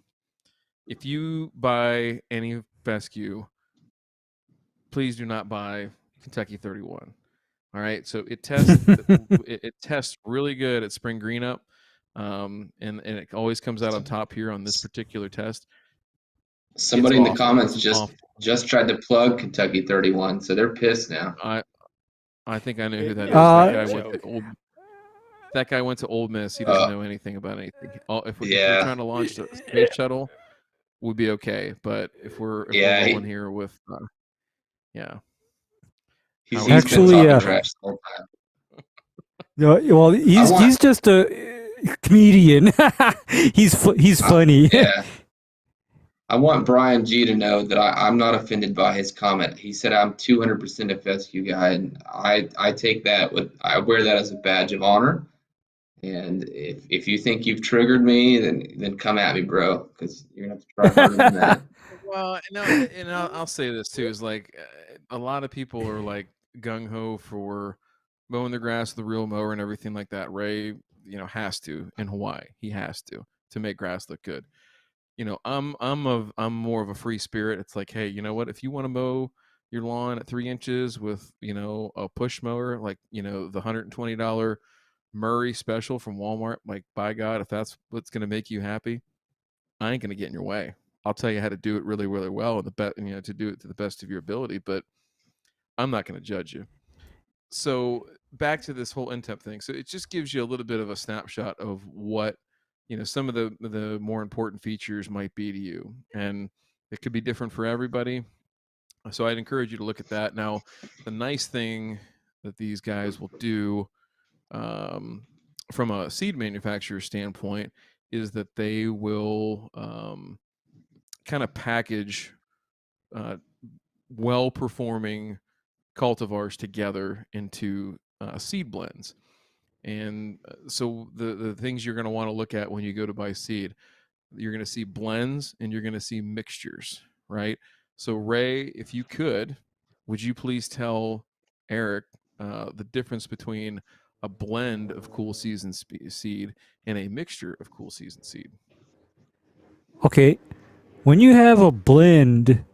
If you buy any fescue, please do not buy Kentucky 31. All right, so it tests it tests really good at spring green up, and it always comes out on top here on this particular test. Somebody in the comments just tried to plug Kentucky 31, so they're pissed now. I think I know who that is. That guy went to Ole Miss. He doesn't know anything about anything. If we're trying to launch the space shuttle, we'd be okay. But if we're rolling here with, he's actually trash the whole time. No, well, he's just a comedian. he's funny. Yeah. I want Brian G to know that I'm not offended by his comment. He said I'm 200% a fescue guy, and I take that I wear that as a badge of honor. And if you think you've triggered me, then come at me, bro, because you're gonna have to try harder than that. Well, no, and I'll say this too, is like a lot of people are like gung ho for mowing the grass with the real mower and everything like that. Ray, has to in Hawaii. He has to make grass look good. I'm more of a free spirit. It's like, hey, you know what? If you want to mow your lawn at 3 inches with, a push mower, like, the $120 Murray special from Walmart, like, by God, if that's what's going to make you happy, I ain't going to get in your way. I'll tell you how to do it really, really well, and to do it to the best of your ability, but I'm not going to judge you. So back to this whole NTEP thing. So it just gives you a little bit of a snapshot of what, some of the more important features might be to you, and it could be different for everybody. So I'd encourage you to look at that. Now, the nice thing that these guys will do from a seed manufacturer standpoint is that they will kind of package well-performing cultivars together into seed blends. And so the things you're going to want to look at when you go to buy seed, you're going to see blends and you're going to see mixtures, right? So Ray, if you would you please tell Erik the difference between a blend of cool season seed and a mixture of cool season seed? Okay, when you have a blend,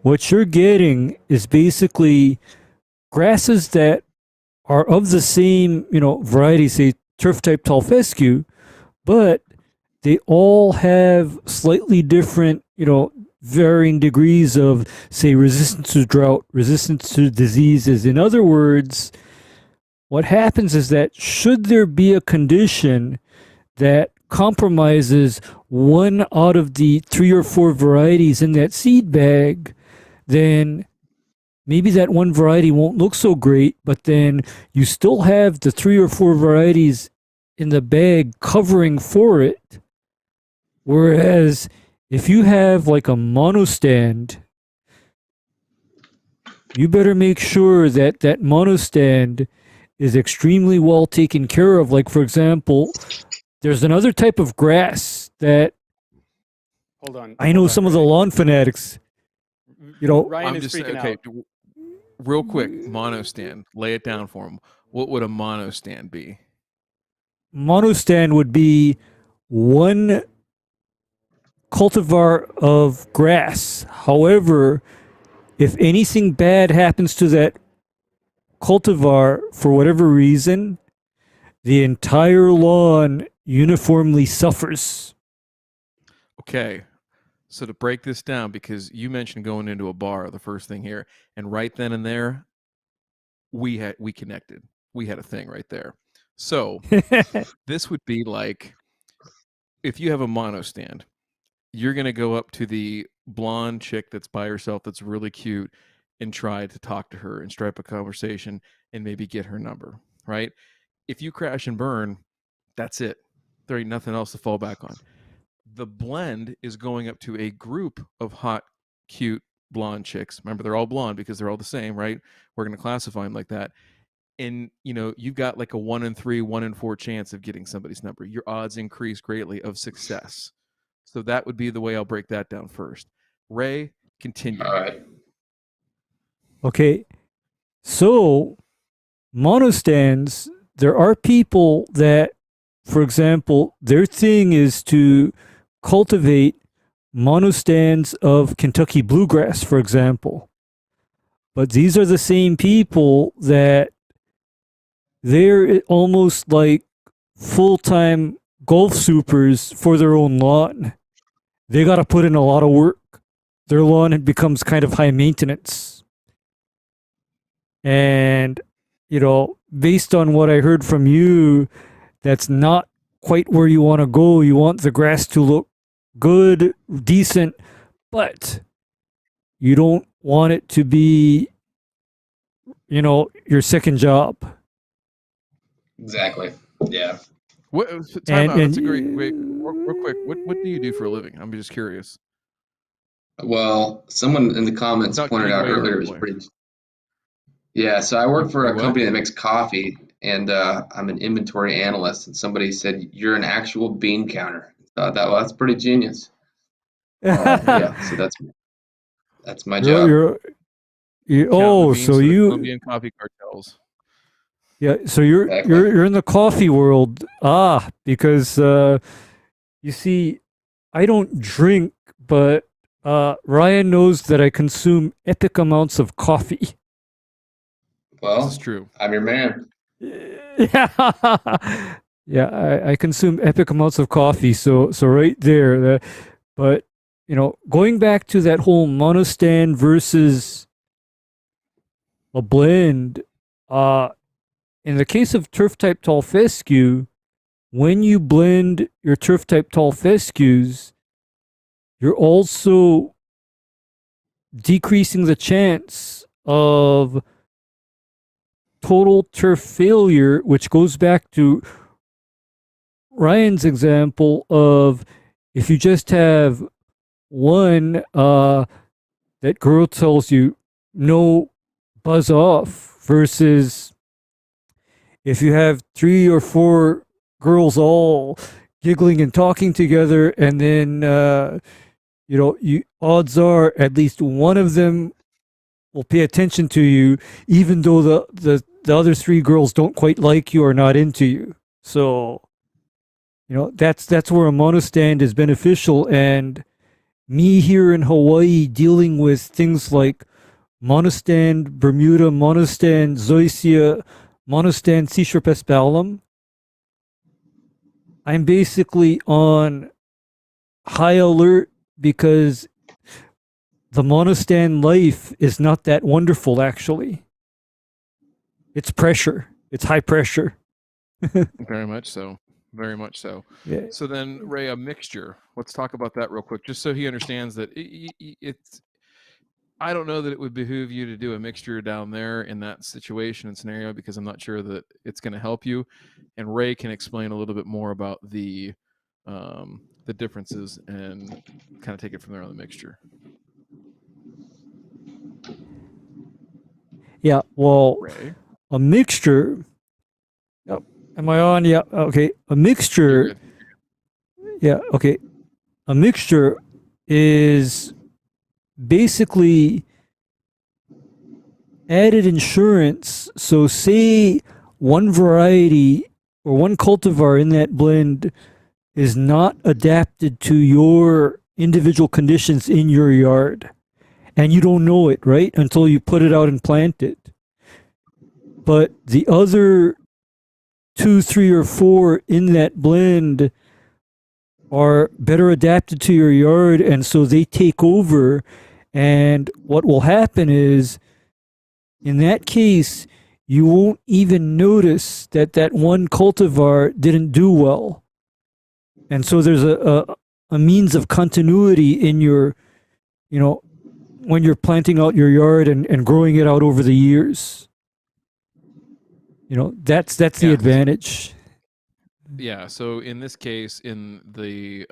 what you're getting is basically grasses that are of the same, variety, say turf type tall fescue, but they all have slightly different, varying degrees of, say, resistance to drought, resistance to diseases. In other words, what happens is that should there be a condition that compromises one out of the 3 or 4 varieties in that seed bag, then maybe that one variety won't look so great, but then you still have the 3 or 4 varieties in the bag covering for it. Whereas if you have like a monostand, you better make sure that that monostand is extremely well taken care of. Like, for example, there's another type of grass that Hold on. I know hold on, some of the Ray. lawn fanatics, you know, Ryan I'm is just freaking okay. out. Real quick, monostand. Lay it down for him. What would a monostand be? monostand would be one cultivar of grass. However, if anything bad happens to that cultivar for whatever reason, the entire lawn uniformly suffers. Okay. So to break this down, because you mentioned going into a bar, the first thing here, and right then and there, we connected. We had a thing right there. So this would be like if you have a monostand, you're gonna go up to the blonde chick that's by herself that's really cute and try to talk to her and strike a conversation and maybe get her number, right? If you crash and burn, that's it. There ain't nothing else to fall back on. The blend is going up to a group of hot, cute blonde chicks. Remember, they're all blonde because they're all the same, right? We're going to classify them like that. And you've got like a 1 in 3, 1 in 4 chance of getting somebody's number. Your odds increase greatly of success. So that would be the way I'll break that down first. Ray, continue. All right. Okay, so monostands, there are people that, for example, their thing is to cultivate monostands of Kentucky bluegrass, for example. But these are the same people that they're almost like full-time golf supers for their own lawn. They got to put in a lot of work. Their lawn becomes kind of high maintenance. And, based on what I heard from you, that's not quite where you want to go. You want the grass to look good, decent, but you don't want it to be, your second job. Exactly. Yeah. What, time And, out. That's a and great. Wait, real quick. What do you do for a living? I'm just curious. Well, someone in the comments Without pointed giving out away your earlier, it was employer. pretty. Yeah, so I work for You a what? company that makes coffee, and I'm an inventory analyst. And somebody said you're an actual bean counter. Well, that's pretty genius. Yeah, so that's my you're, job. you're, you Counting the oh, beans so for the you, Colombian coffee cartels. yeah, so you're Exactly. you're you're in the coffee world. Because you see, I don't drink, but Ryan knows that I consume epic amounts of coffee. This is Well, true. I'm your man. Yeah, yeah, I consume epic amounts of coffee. So right there, but going back to that whole monostand versus a blend, in the case of turf type tall fescue, when you blend your turf type tall fescues, you're also decreasing the chance of total turf failure, which goes back to Ryan's example of if you just have one that girl tells you no, buzz off, versus if you have 3 or 4 girls all giggling and talking together, and then you odds are at least one of them will pay attention to you, even though the other 3 girls don't quite like you or not into you. So that's where a monostand is beneficial. And me here in Hawaii dealing with things like monostand Bermuda, monostand Zoysia, monostand Seashore Palum, I'm basically on high alert because the monostand life is not that wonderful, actually. It's pressure. It's high pressure. Very much so. Very much so. Yeah. So then, Ray, a mixture. Let's talk about that real quick, just so he understands that it's. I don't know that it would behoove you to do a mixture down there in that situation and scenario because I'm not sure that it's going to help you. And Ray can explain a little bit more about the the differences and kind of take it from there on the mixture. Yeah, well, Ray? a mixture. Oh, am I on? Yeah, okay. A You're mixture. good. Yeah, okay. A mixture is basically added insurance. So, say one variety or one cultivar in that blend is not adapted to your individual conditions in your yard. And you don't know it, right? Until you put it out and plant it. But the other 2, 3, or 4 in that blend are better adapted to your yard, and so they take over. And what will happen is, in that case, you won't even notice that that one cultivar didn't do well. And so there's a means of continuity in your, when you're planting out your yard and growing it out over the years. That's the Yeah. advantage. Yeah, so in this case, in the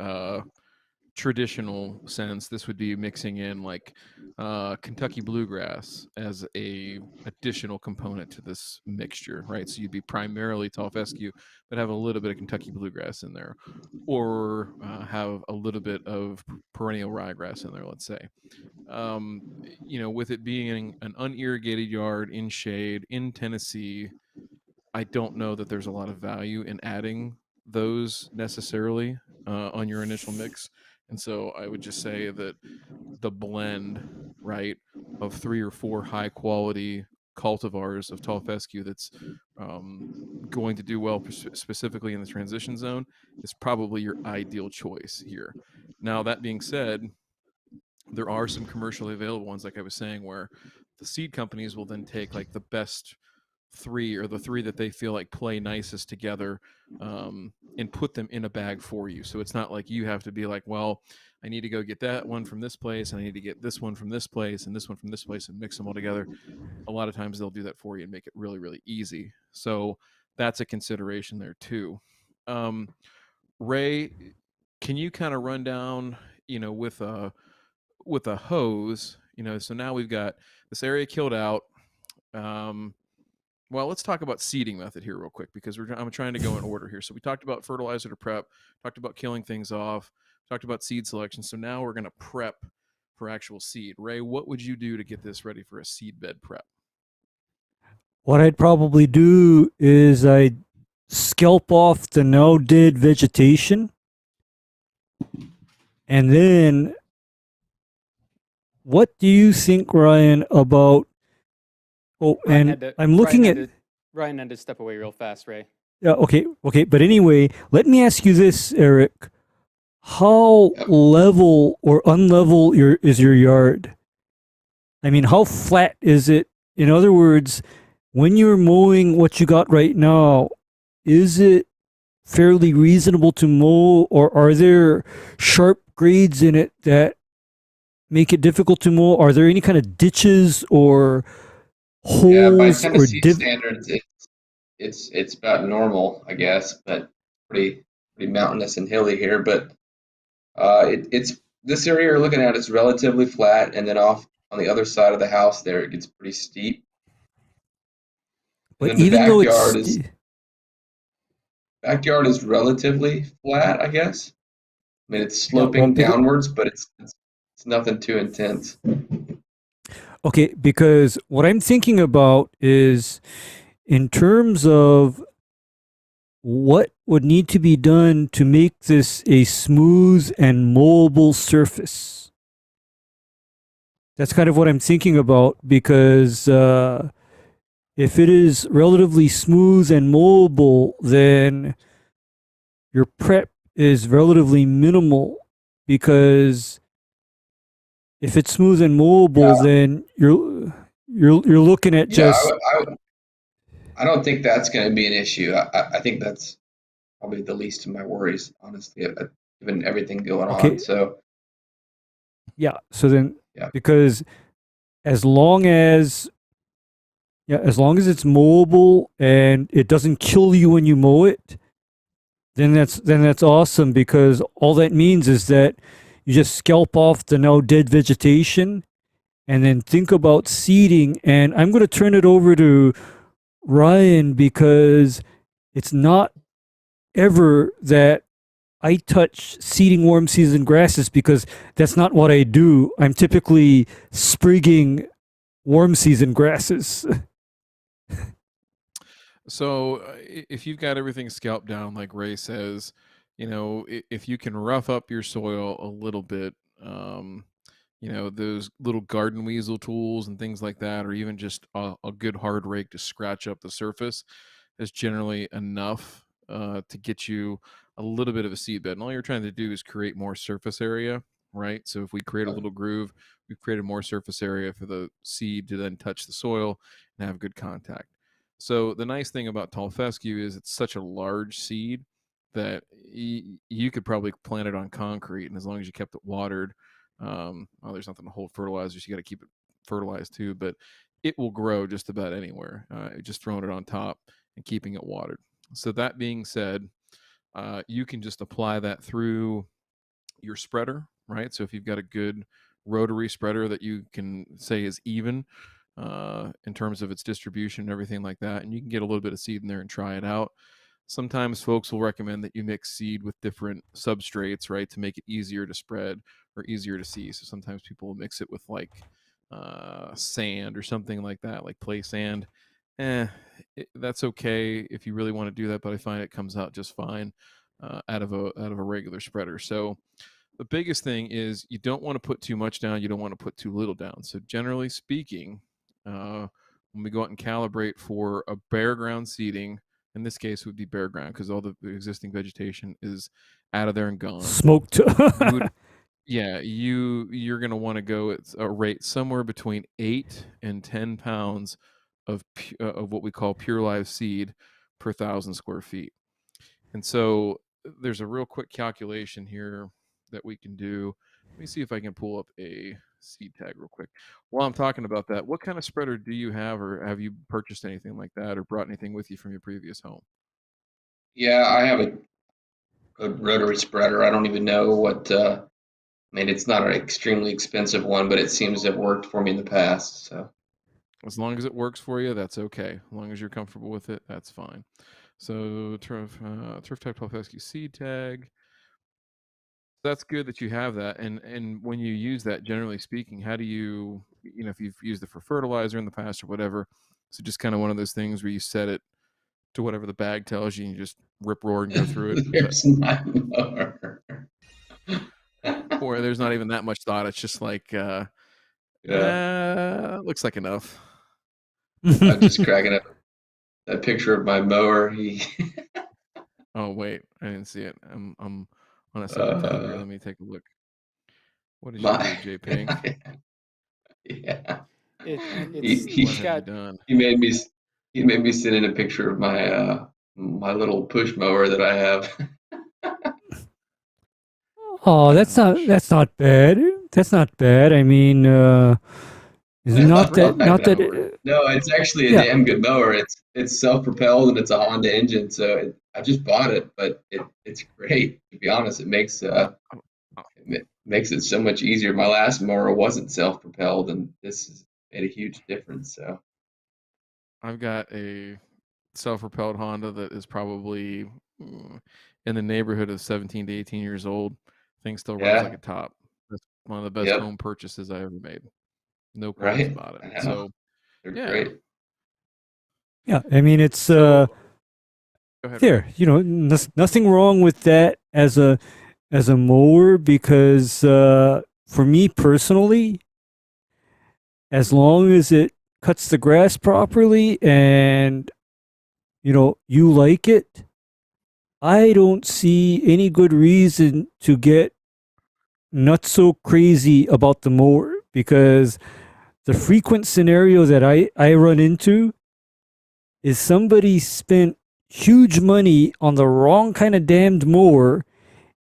traditional sense, this would be mixing in like Kentucky bluegrass as a additional component to this mixture, right? So you'd be primarily tall fescue, but have a little bit of Kentucky bluegrass in there, or have a little bit of perennial ryegrass in there, let's say. With it being an unirrigated yard in shade in Tennessee, I don't know that there's a lot of value in adding those necessarily on your initial mix. And so I would just say that the blend, right, of 3 or 4 high quality cultivars of tall fescue that's going to do well specifically in the transition zone is probably your ideal choice here. Now, that being said, there are some commercially available ones, like I was saying, where the seed companies will then take like the best 3 or the 3 that they feel like play nicest together, and put them in a bag for you. So it's not like you have to be like, well, I need to go get that one from this place, and I need to get this one from this place, and this one from this place, and mix them all together. A lot of times they'll do that for you and make it really, really easy. So that's a consideration there too. Ray, can you kind of run down, with a hose, so now we've got this area killed out. Well, let's talk about seeding method here real quick, because I'm trying to go in order here. So we talked about fertilizer to prep, talked about killing things off, talked about seed selection. So now we're going to prep for actual seed. Ray, what would you do to get this ready for a seed bed prep? What I'd probably do is I'd scalp off the now dead vegetation. And then, what do you think, Ryan, about... Oh, and I'm looking at... Ryan had to step away real fast, Ray. Yeah, okay. But anyway, let me ask you this, Erik. How level or unlevel is your yard? I mean, how flat is it? In other words, when you're mowing what you got right now, is it fairly reasonable to mow, or are there sharp grades in it that make it difficult to mow? Are there any kind of ditches or holes? Yeah, by Tennessee standards, it's about normal, I guess, but pretty mountainous and hilly here. But it's this area you're looking at is relatively flat, and then off on the other side of the house there, it gets pretty steep. And but then the even though backyard is relatively flat, I guess. I mean, it's sloping downwards, but it's nothing too intense. Okay, because what I'm thinking about is, in terms of what would need to be done to make this a smooth and mowable surface. That's kind of what I'm thinking about, because if it is relatively smooth and mowable, then your prep is relatively minimal, because if it's smooth and mowable, then you're looking at just... I don't think that's going to be an issue. I think that's probably the least of my worries, honestly, given everything going on. So yeah. So then, because as long as it's mowable and it doesn't kill you when you mow it, then that's awesome, because all that means is that you just scalp off the now dead vegetation and then think about seeding. And I'm going to turn it over to Ryan, because it's not ever that I touch seeding warm season grasses, because that's not what I do. I'm typically sprigging warm season grasses. So if you've got everything scalped down, like Ray says, if you can rough up your soil a little bit, those little garden weasel tools and things like that, or even just a good hard rake to scratch up the surface, is generally enough to get you a little bit of a seed bed. And all you're trying to do is create more surface area, right? So if we create a little groove, we've created more surface area for the seed to then touch the soil and have good contact. So the nice thing about tall fescue is it's such a large seed that you could probably plant it on concrete, and as long as you kept it watered, well, there's nothing to hold fertilizers. You got to keep it fertilized too, but it will grow just about anywhere. Just throwing it on top and keeping it watered. So that being said, you can just apply that through your spreader, right? So if you've got a good rotary spreader that you can say is even in terms of its distribution and everything like that, and you can get a little bit of seed in there and try it out. Sometimes folks will recommend that you mix seed with different substrates, right, to make it easier to spread or easier to see. So sometimes people will mix it with like sand or something like that, like play sand. That's okay if you really want to do that, but I find it comes out just fine out of a regular spreader. So the biggest thing is you don't want to put too much down. You don't want to put too little down. So generally speaking, when we go out and calibrate for a bare ground seeding, in this case it would be bare ground because all the existing vegetation is out of there and gone. Smoked. You're going to want to go at a rate somewhere between 8 and 10 pounds of what we call pure live seed per 1,000 square feet. And so there's a real quick calculation here that we can do. Let me see if I can pull up a seed tag real quick. While I'm talking about that, what kind of spreader do you have, or have you purchased anything like that or brought anything with you from your previous home? Yeah, I have a rotary spreader. I don't even know what, I mean, it's not an extremely expensive one, but it seems to have worked for me in the past. So as long as it works for you, that's okay. As long as you're comfortable with it, that's fine. So turf type 12 fescue seed tag. That's good that you have that. And when you use that, generally speaking, how do you, if you've used it for fertilizer in the past or whatever, so just kind of one of those things where you set it to whatever the bag tells you and you just rip roar and go through it? There's my mower. Or there's not even that much thought. It's just like, looks like enough. I'm just cracking up that picture of my mower. Oh wait, I didn't see it. I'm on a separate tab here. Let me take a look. What did you do, JP? Yeah. It's He made me send in a picture of my my little push mower that I have. Oh, that's not bad. That's not bad. I mean, is it not that? No, it's actually a damn good mower. It's self-propelled and it's a Honda engine, so I just bought it, but it's great. To be honest, it makes it so much easier. My last mower wasn't self-propelled, and this has made a huge difference. So I've got a self-propelled Honda that is probably in the neighborhood of 17 to 18 years old. Thing still runs like a top. That's one of the best home purchases I ever made. No qualms about it. So they're great. Yeah, I mean it's go ahead. there. Nothing wrong with that as a mower, because for me personally, as long as it cuts the grass properly and you like it, I don't see any good reason to get not so crazy about the mower, because the frequent scenario that I run into is somebody spent huge money on the wrong kind of damned mower,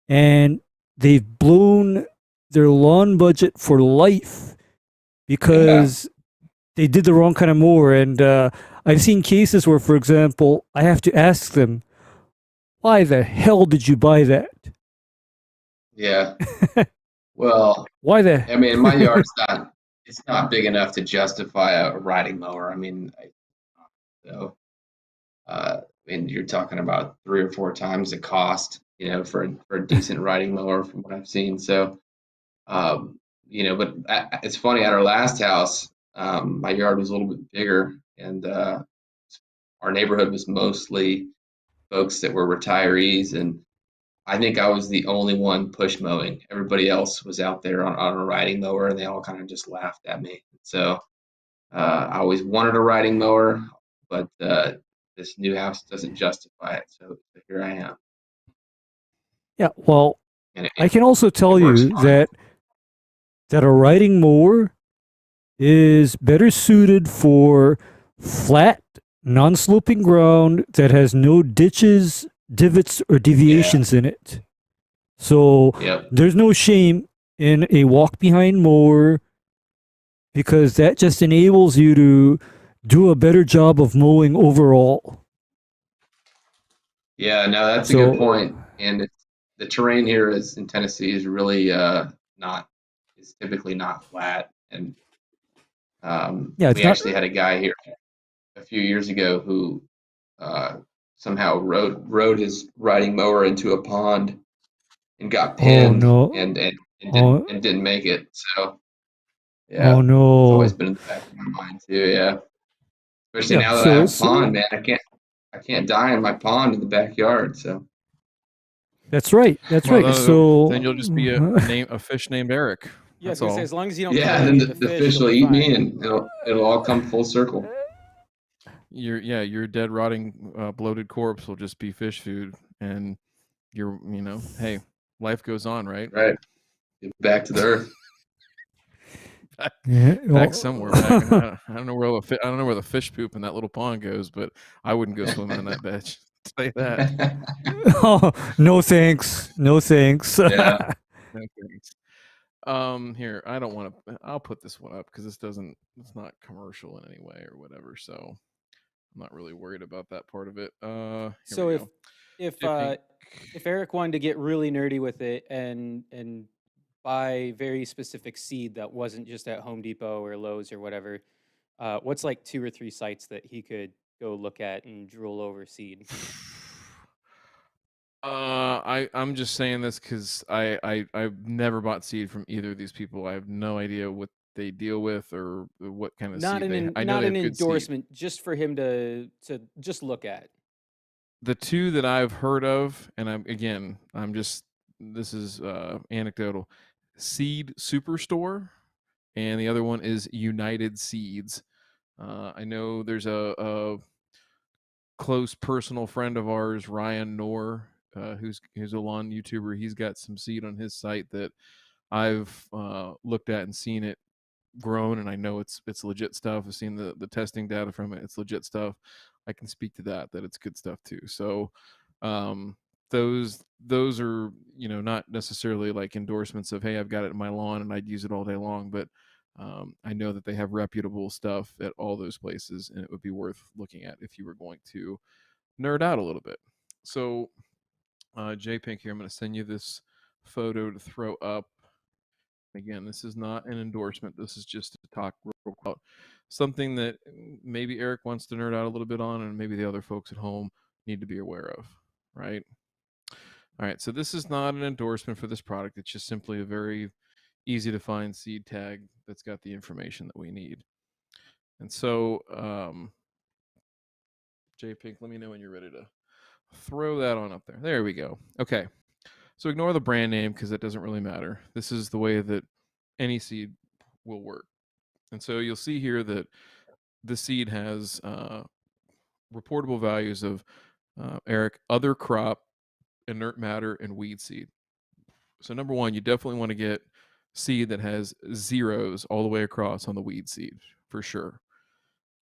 and they've blown their lawn budget for life because they did the wrong kind of mower. And I've seen cases where, for example, I have to ask them, Why the hell did you buy that? Yeah. Well, Why the? I mean, my yard's not, it's not big enough to justify a riding mower. I mean, so, and you're talking about 3 or 4 times the cost, for a decent riding mower from what I've seen. So, but it's funny at our last house, my yard was a little bit bigger, and our neighborhood was mostly folks that were retirees, and I think I was the only one push mowing. Everybody else was out there on a riding mower, and they all kind of just laughed at me. So I always wanted a riding mower, but this new house doesn't justify it. So here I am, Yeah, well, and I can also it tell works you fine. that a riding mower is better suited for flat, non-sloping ground that has no ditches, divots, or Yeah, deviations in it. So yep, there's no shame in a walk-behind mower because that just enables you to do a better job of mowing overall. yeah. No, that's a good So point. And the terrain here is in Tennessee is really not is typically not flat, and yeah, it's we not. actually had a guy here a few years ago who uh, somehow rode his riding mower into a pond and got Oh pinned no! and Oh, didn't make it. So oh yeah, it's always no! been in the back of my mind too. Yeah, especially Yeah. now that I So have a it's pond, man. I can't die in my pond in the backyard. So that's right. That's Well, right. then you'll just be a fish named Eric. Yeah, I was That's gonna say, all. as long as you don't kill yeah, then any of the, the the fish, fish you'll will be eat me, fine. and it'll all come full circle. Your dead, rotting, bloated corpse will just be fish food, and hey, life goes on, right? Right, get back to the earth. yeah, Back somewhere. Back. I don't know where I don't know where the fish poop in that little pond goes, but I wouldn't go swimming in that bitch. Tell you that. oh, no thanks. No thanks. Yeah, No thanks. Here, I don't want to. I'll put this one up because it's not commercial in any way or whatever. So I'm not really worried about that part of it. Here So we if go. if Dipping. uh, if Eric wanted to get really nerdy with it and buy very specific seed that wasn't just at Home Depot or Lowe's or whatever, what's like 2 or 3 sites that he could go look at and drool over seed? I'm just saying this because I've never bought seed from either of these people. I have no idea what they deal with or what kind of Not seed an they. I know not they an have good seed. endorsement, just for him to just look at. The two that I've heard of, and I'm just this is anecdotal. Seed Superstore, and the other one is United Seeds. I know there's a close personal friend of ours, Ryan Knorr, who's a lawn YouTuber. He's got some seed on his site that I've looked at and seen it grown, and I know it's legit stuff. I've seen the testing data from it. It's legit stuff. I can speak to that it's good stuff too. So um, those are not necessarily like endorsements of, hey, I've got it in my lawn and I'd use it all day long, but I know that they have reputable stuff at all those places, and it would be worth looking at if you were going to nerd out a little bit. So J Pink here, I'm going to send you this photo to throw up. Again, this is not an endorsement. This is just to talk real quick about something that maybe Eric wants to nerd out a little bit on, and maybe the other folks at home need to be aware of, right? All right, so this is not an endorsement for this product. It's just simply a very easy to find seed tag that's got the information that we need. And so, J Pink, let me know when you're ready to throw that on up there. There we go. Okay. So ignore the brand name because it doesn't really matter. This is the way that any seed will work. And so you'll see here that the seed has reportable values of Eric, other crop, inert matter, and weed seed. So number one, you definitely want to get seed that has zeros all the way across on the weed seed for sure.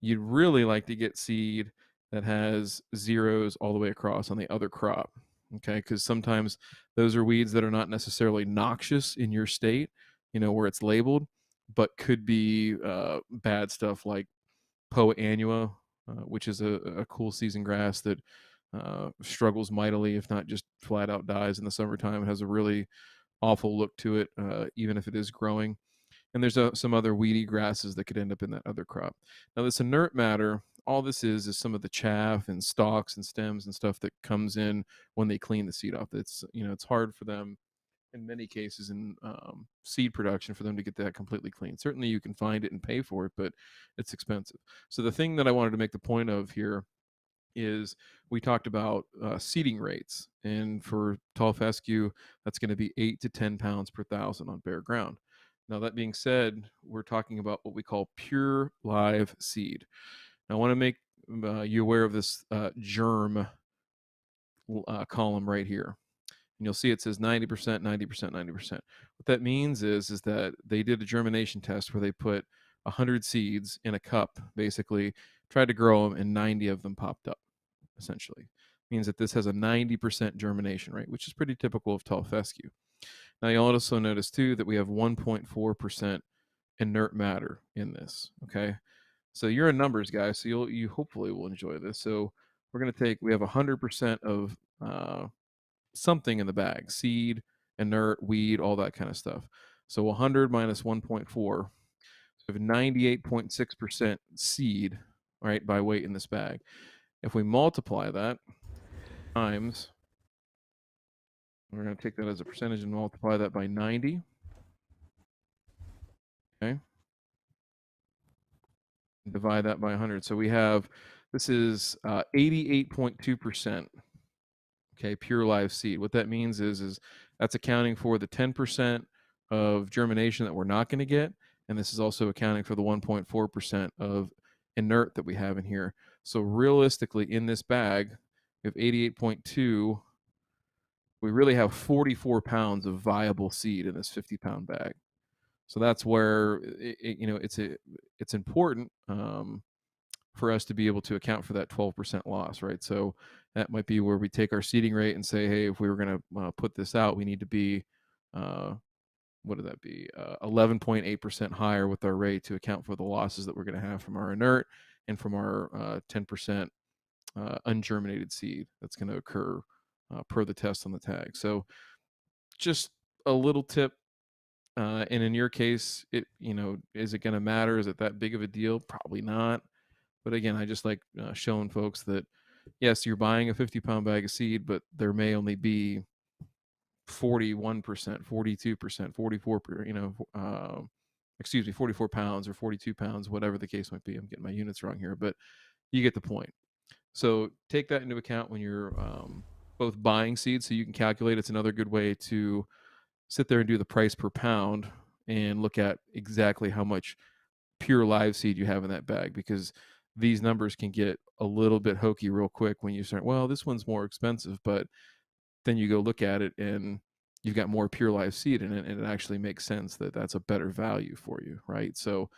You'd really like to get seed that has zeros all the way across on the other crop. Okay, because sometimes those are weeds that are not necessarily noxious in your state, where it's labeled, but could be bad stuff like Poa annua, which is a cool season grass that struggles mightily, if not just flat out dies in the summertime. It has a really awful look to it, even if it is growing. And there's some other weedy grasses that could end up in that other crop. Now, this inert matter, all this is some of the chaff and stalks and stems and stuff that comes in when they clean the seed off. It's it's hard for them in many cases in seed production for them to get that completely clean. Certainly, you can find it and pay for it, but it's expensive. So the thing that I wanted to make the point of here is we talked about seeding rates, and for tall fescue, that's going to be 8 to 10 pounds per thousand on bare ground. Now, that being said, we're talking about what we call pure live seed. Now, I want to make you aware of this germ column right here. And you'll see it says 90%, 90%, 90%. What that means is that they did a germination test where they put 100 seeds in a cup, basically, tried to grow them, and 90 of them popped up, essentially. It means that this has a 90% germination rate, which is pretty typical of tall fescue. Now, you'll also notice, too, that we have 1.4% inert matter in this, okay? So you're a numbers guy, so you hopefully will enjoy this. So we're going to we have 100% of something in the bag, seed, inert, weed, all that kind of stuff. So 100 minus 1.4, so we have 98.6% seed, right, by weight in this bag. If we multiply that times, we're going to take that as a percentage and multiply that by 90. Okay. Divide that by 100. So we have, this is 88.2%. Okay, pure live seed. What that means is that's accounting for the 10% of germination that we're not going to get, and this is also accounting for the 1.4% of inert that we have in here. So realistically, in this bag, we have 88.2. We really have 44 pounds of viable seed in this 50-pound bag. So that's where it's important for us to be able to account for that 12% loss, right? So that might be where we take our seeding rate and say, hey, if we were going to put this out, we need to be, what would that be? 11.8% higher with our rate to account for the losses that we're going to have from our inert and from our 10% ungerminated seed that's going to occur per the test on the tag. So just a little tip. And in your case, is it going to matter? Is it that big of a deal? Probably not. But again, I just like showing folks that, yes, you're buying a 50-pound bag of seed, but there may only be 41%, 42%, 44, 44 pounds or 42 pounds, whatever the case might be. I'm getting my units wrong here, but you get the point. So take that into account when you're both buying seeds, so you can calculate. It's another good way to sit there and do the price per pound and look at exactly how much pure live seed you have in that bag, because these numbers can get a little bit hokey real quick when you start, well, this one's more expensive, but then you go look at it and you've got more pure live seed in it, and it actually makes sense that that's a better value for you, right? So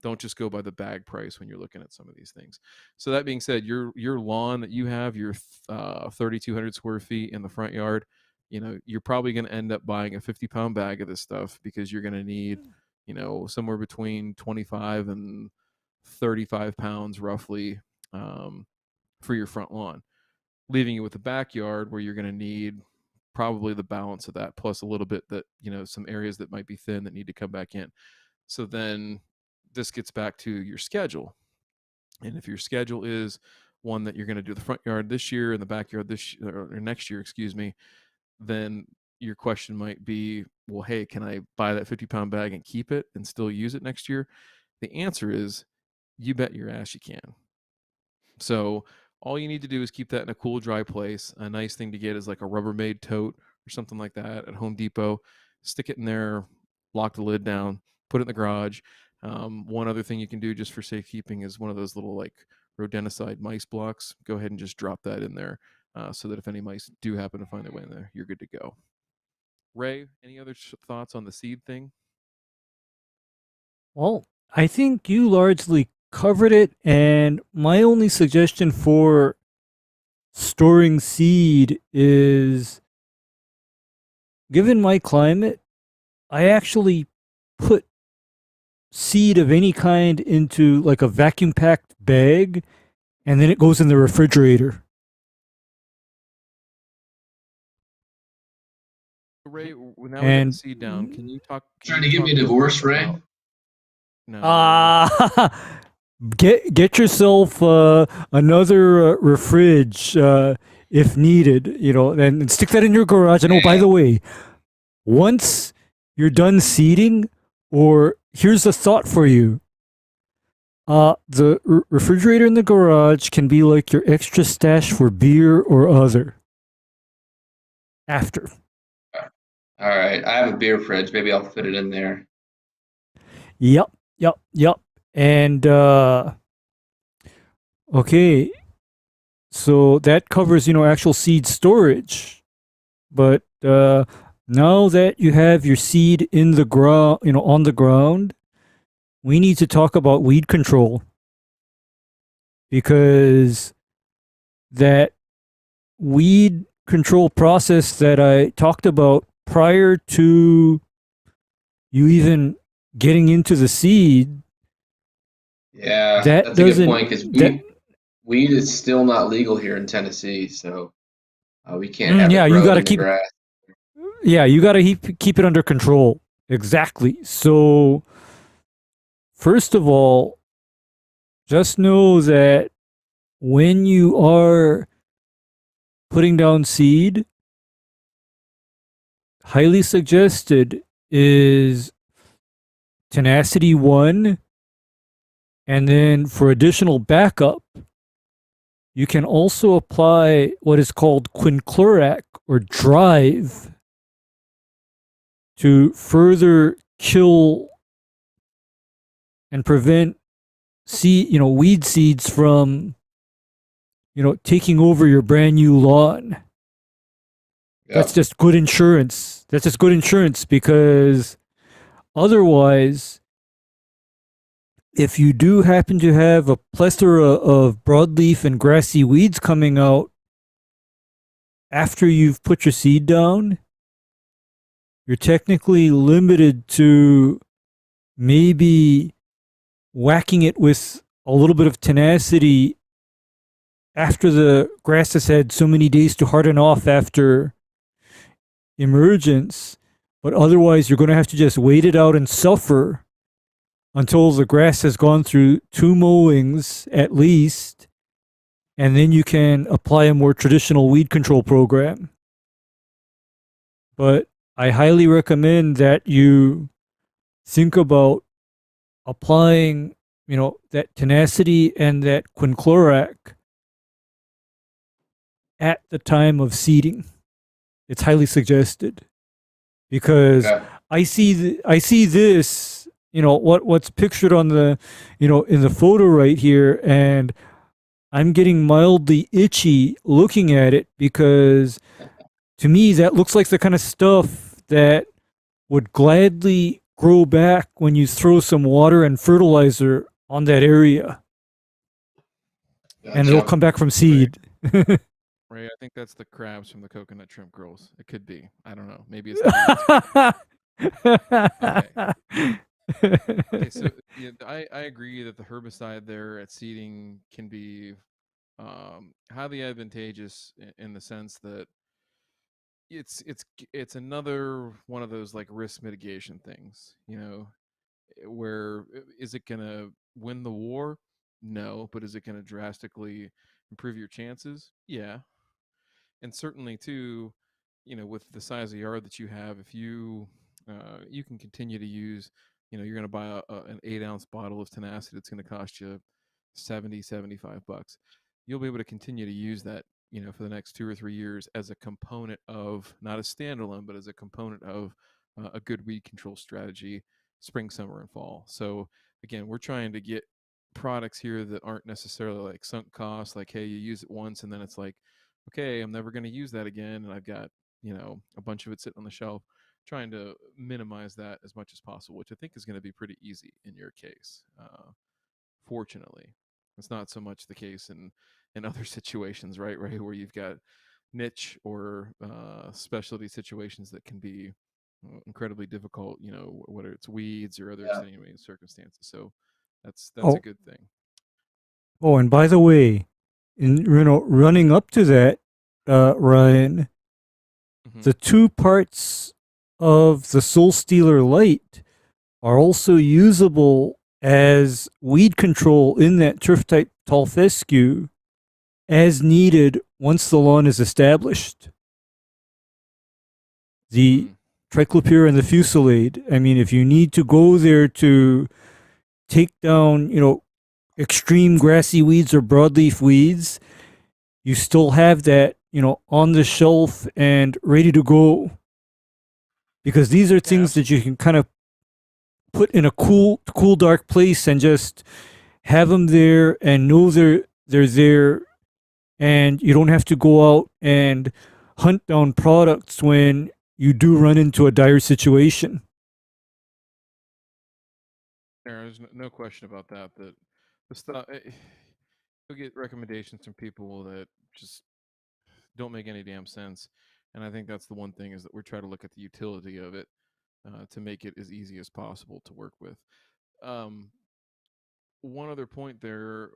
don't just go by the bag price when you're looking at some of these things. So that being said, your lawn that you have, your 3,200 square feet in the front yard, you're probably going to end up buying a 50-pound bag of this stuff, because you're going to need, somewhere between 25 and 35 pounds roughly for your front lawn, leaving you with a backyard where you're going to need probably the balance of that, plus a little bit that, some areas that might be thin that need to come back in. So then this gets back to your schedule. And if your schedule is one that you're going to do the front yard this year and the backyard or next year, then your question might be, well, hey, can I buy that 50-pound bag and keep it and still use it next year? The answer is, you bet your ass you can. So all you need to do is keep that in a cool, dry place. A nice thing to get is like a Rubbermaid tote or something like that at Home Depot. Stick it in there, lock the lid down, put it in the garage. One other thing you can do just for safekeeping is one of those little like rodenticide mice blocks. Go ahead and just drop that in there so that if any mice do happen to find their way in there, you're good to go. Ray, any other thoughts on the seed thing? Well, I think you largely covered it, and my only suggestion for storing seed is, given my climate, I actually put seed of any kind into like a vacuum packed bag, and then it goes in the refrigerator. Ray, now we got the And seed down. Can you talk? Trying to get me a divorce, Ray? No. get yourself another refridge if needed, and stick that in your garage. And oh, by the way, once you're done seeding, or here's a thought for you. The refrigerator in the garage can be like your extra stash for beer or other. After. All right. I have a beer fridge. Maybe I'll fit it in there. Yep. And okay, so that covers actual seed storage. But now that you have your seed in the ground, on the ground, we need to talk about weed control, because that weed control process that I talked about prior to you even getting into the seed. Yeah, That that's a good doesn't- point because weed is still not legal here in Tennessee, so we can't have yeah, it you grow gotta in the keep- grass. Yeah, you got to keep it under control. Exactly. So, first of all, just know that when you are putting down seed, highly suggested is tenacity 1, and then for additional backup, you can also apply what is called quinclorac or drive to further kill and prevent weed seeds from taking over your brand new lawn. Yeah. That's just good insurance. Because otherwise, if you do happen to have a plethora of broadleaf and grassy weeds coming out after you've put your seed down, you're technically limited to maybe whacking it with a little bit of tenacity after the grass has had so many days to harden off after emergence. But otherwise, you're going to have to just wait it out and suffer until the grass has gone through 2 mowings at least, and then you can apply a more traditional weed control program. But I highly recommend that you think about applying, that tenacity and that quinclorac at the time of seeding. It's highly suggested, because I see this, what's pictured on the, in the photo right here, and I'm getting mildly itchy looking at it, because to me that looks like the kind of stuff that would gladly grow back when you throw some water and fertilizer on that area, and it'll come back from seed. Ray, I think that's the crabs from the coconut shrimp girls. It could be. I don't know. Maybe it's the Okay, so yeah, I agree that the herbicide there at seeding can be highly advantageous in the sense that it's another one of those like risk mitigation things, where is it gonna win the war? No, but is it gonna drastically improve your chances? Yeah. And certainly too, with the size of yard that you have, if you you can continue to use, you're going to buy an 8-ounce bottle of tenacity that's going to cost you 75 bucks. You'll be able to continue to use that, for the next 2 or 3 years as a component of, not a standalone, but as a component of a good weed control strategy, spring, summer, and fall. So again, we're trying to get products here that aren't necessarily like sunk costs, like, hey, you use it once and then it's like, okay, I'm never going to use that again, and I've got a bunch of it sitting on the shelf. Trying to minimize that as much as possible, which I think is going to be pretty easy in your case. Fortunately, it's not so much the case in other situations, right? Where you've got niche or specialty situations that can be incredibly difficult. Whether it's weeds or other extenuating circumstances. So that's a good thing. Oh, and by the way, running up to that, Ryan, the 2 parts of the Soul Stealer Light are also usable as weed control in that turf type tall fescue as needed once the lawn is established. The triclopyr and the fusillade, I mean, if you need to go there to take down, extreme grassy weeds or broadleaf weeds, you still have that, on the shelf and ready to go. Because these are things that you can kind of put in a cool, dark place and just have them there and know they're there, and you don't have to go out and hunt down products when you do run into a dire situation. There's no question about that. That the stuff you'll get recommendations from people that just don't make any damn sense, and I think that's the one thing is that we're trying to look at the utility of it to make it as easy as possible to work with. One other point there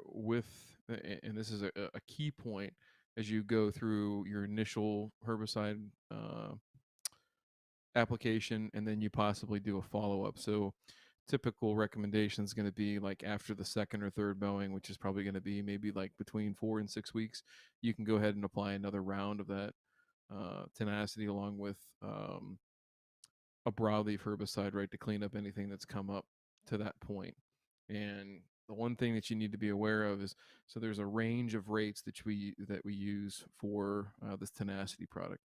and this is a key point as you go through your initial herbicide application, and then you possibly do a follow-up. So typical recommendation is going to be like after the second or third mowing, which is probably going to be maybe like between 4 and 6 weeks, you can go ahead and apply another round of that tenacity along with a broadleaf herbicide, right, to clean up anything that's come up to that point. And the one thing that you need to be aware of is, so there's a range of rates that we use for this tenacity product.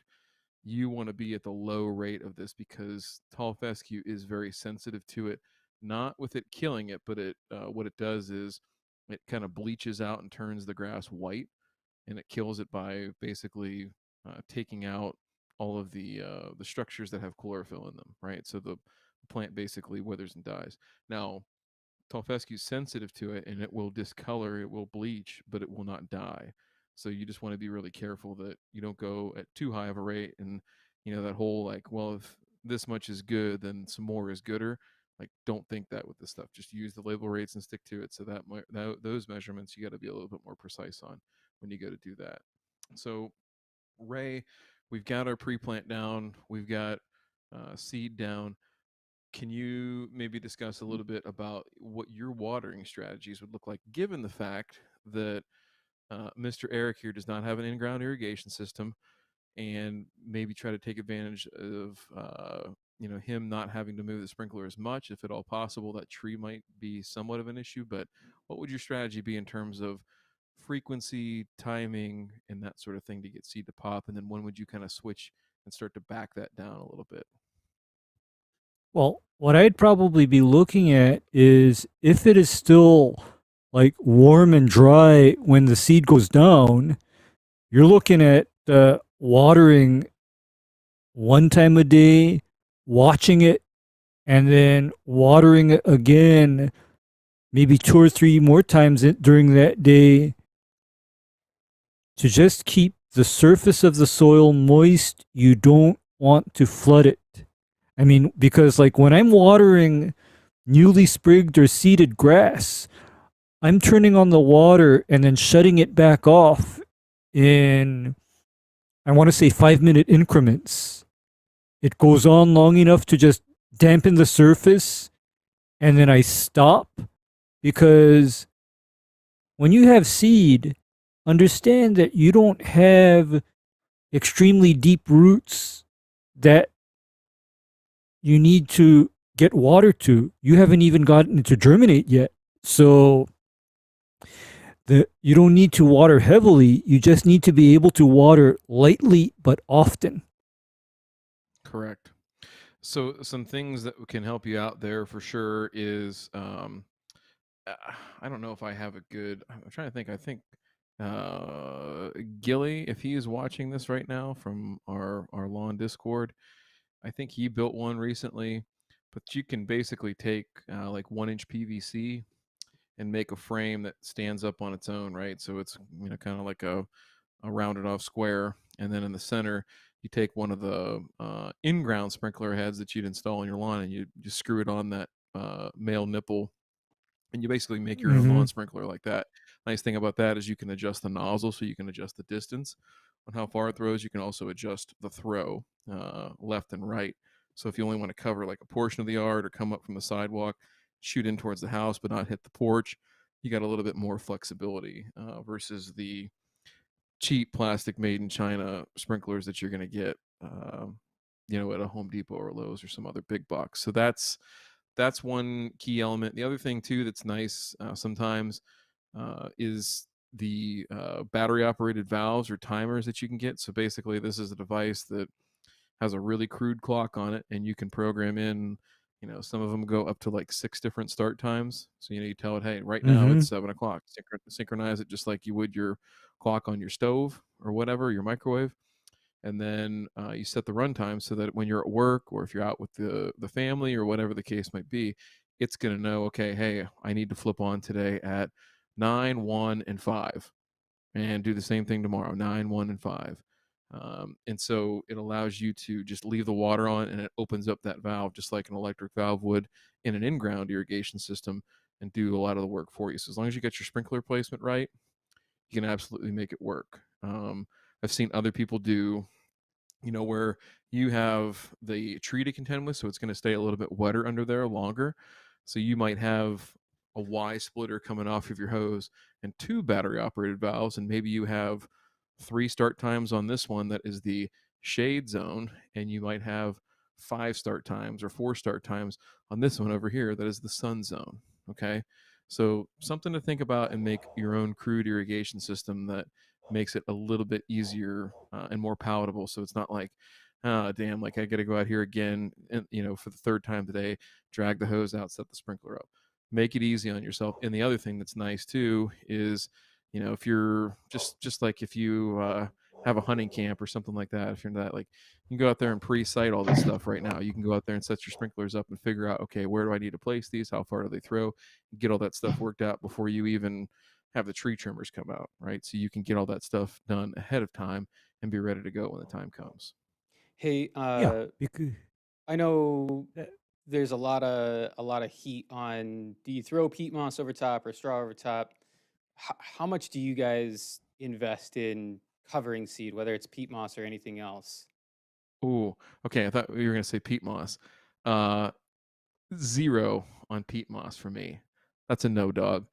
You want to be at the low rate of this because tall fescue is very sensitive to it, not with it killing it, but it what it does is it kind of bleaches out and turns the grass white, and it kills it by basically taking out all of the structures that have chlorophyll in them, right? So the plant basically withers and dies. Now, tall fescue is sensitive to it, and it will discolor, it will bleach, but it will not die. So you just want to be really careful that you don't go at too high of a rate, and that whole like, well, if this much is good, then some more is gooder. Like, don't think that with this stuff. Just use the label rates and stick to it. So that those measurements you got to be a little bit more precise on when you go to do that. So, Ray, we've got our pre-plant down. We've got seed down. Can you maybe discuss a little bit about what your watering strategies would look like, given the fact that Mr. Erik here does not have an in-ground irrigation system, and maybe try to take advantage of him not having to move the sprinkler as much, if at all possible? That tree might be somewhat of an issue, but what would your strategy be in terms of frequency, timing, and that sort of thing to get seed to pop? And then when would you kind of switch and start to back that down a little bit? Well, what I'd probably be looking at is if it is still like warm and dry when the seed goes down, you're looking at watering 1 time a day, watching it, and then watering it again maybe 2 or 3 more times during that day to just keep the surface of the soil moist. You don't want to flood it. I mean, because like when I'm watering newly sprigged or seeded grass, I'm turning on the water and then shutting it back off in, I want to say, 5-minute increments. It goes on long enough to just dampen the surface, and then I stop, because when you have seed, understand that you don't have extremely deep roots that you need to get water to. You haven't even gotten it to germinate yet. So you don't need to water heavily. You just need to be able to water lightly but often. Correct. So some things that can help you out there for sure is I don't know if I have a good. I'm trying to think. I think Gilly, if he is watching this right now from our lawn Discord, I think he built one recently. But you can basically take like 1-inch PVC and make a frame that stands up on its own, right? So it's kind of like a rounded off square, and then in the center you take one of the in-ground sprinkler heads that you'd install in your lawn, and you just screw it on that male nipple, and you basically make your own lawn sprinkler like that. Nice thing about that is you can adjust the nozzle, so you can adjust the distance, on how far it throws, you can also adjust the throw left and right. So if you only want to cover like a portion of the yard or come up from the sidewalk, shoot in towards the house but not hit the porch, you got a little bit more flexibility versus the cheap plastic made in China sprinklers that you're going to get, at a Home Depot or Lowe's or some other big box. So that's one key element. The other thing too that's nice sometimes is the battery operated valves or timers that you can get. So basically, this is a device that has a really crude clock on it, and you can program in. Some of them go up to like 6 different start times. So you tell it, hey, right now Mm-hmm. it's 7 o'clock. Synchronize it just like you would your clock on your stove or whatever, your microwave. And then you set the runtime so that when you're at work or if you're out with the family or whatever the case might be, it's going to know, okay, hey, I need to flip on today at 9, 1, and 5, and do the same thing tomorrow, 9, 1, and 5. And so it allows you to just leave the water on, and it opens up that valve just like an electric valve would in an in-ground irrigation system, and do a lot of the work for you. So as long as you get your sprinkler placement right, you can absolutely make it work. I've seen other people do, where you have the tree to contend with, so it's going to stay a little bit wetter under there longer. So you might have a Y splitter coming off of your hose and 2 battery operated valves, and maybe you have 3 start times on this one that is the shade zone, and you might have 5 start times or 4 start times on this one over here that is the sun zone. Okay. So something to think about and make your own crude irrigation system that makes it a little bit easier and more palatable. So it's not like, damn, like I got to go out here again, and for the 3rd time today, drag the hose out, set the sprinkler up. Make it easy on yourself. And the other thing that's nice too is, if you're just like if you have a hunting camp or something like that, if you're into that, like you can go out there and pre-site all this stuff right now. You can go out there and set your sprinklers up and figure out, okay, where do I need to place these? How far do they throw? Get all that stuff worked out before you even have the tree trimmers come out, right? So you can get all that stuff done ahead of time and be ready to go when the time comes. Hey, Yeah, because I know that, there's a lot of heat on. Do you throw peat moss over top or straw over top? How much do you guys invest in covering seed, whether it's peat moss or anything else? Oh, okay. I thought you were going to say peat moss. Uh, 0 on peat moss for me. That's a no, dog.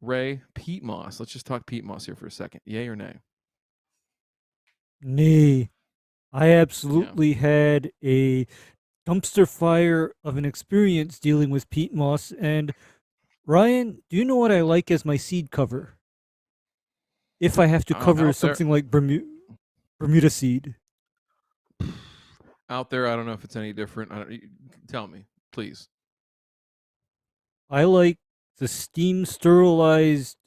Ray, peat moss. Let's just talk peat moss here for a second. Yay or nay? nay, I Yeah. absolutely had a dumpster fire of an experience dealing with peat moss. And Ryan, do you know what I like as my seed cover? If I have to cover Out there, something like Bermuda seed, out there. I don't know if it's any different. Tell me, please. I like the steam sterilized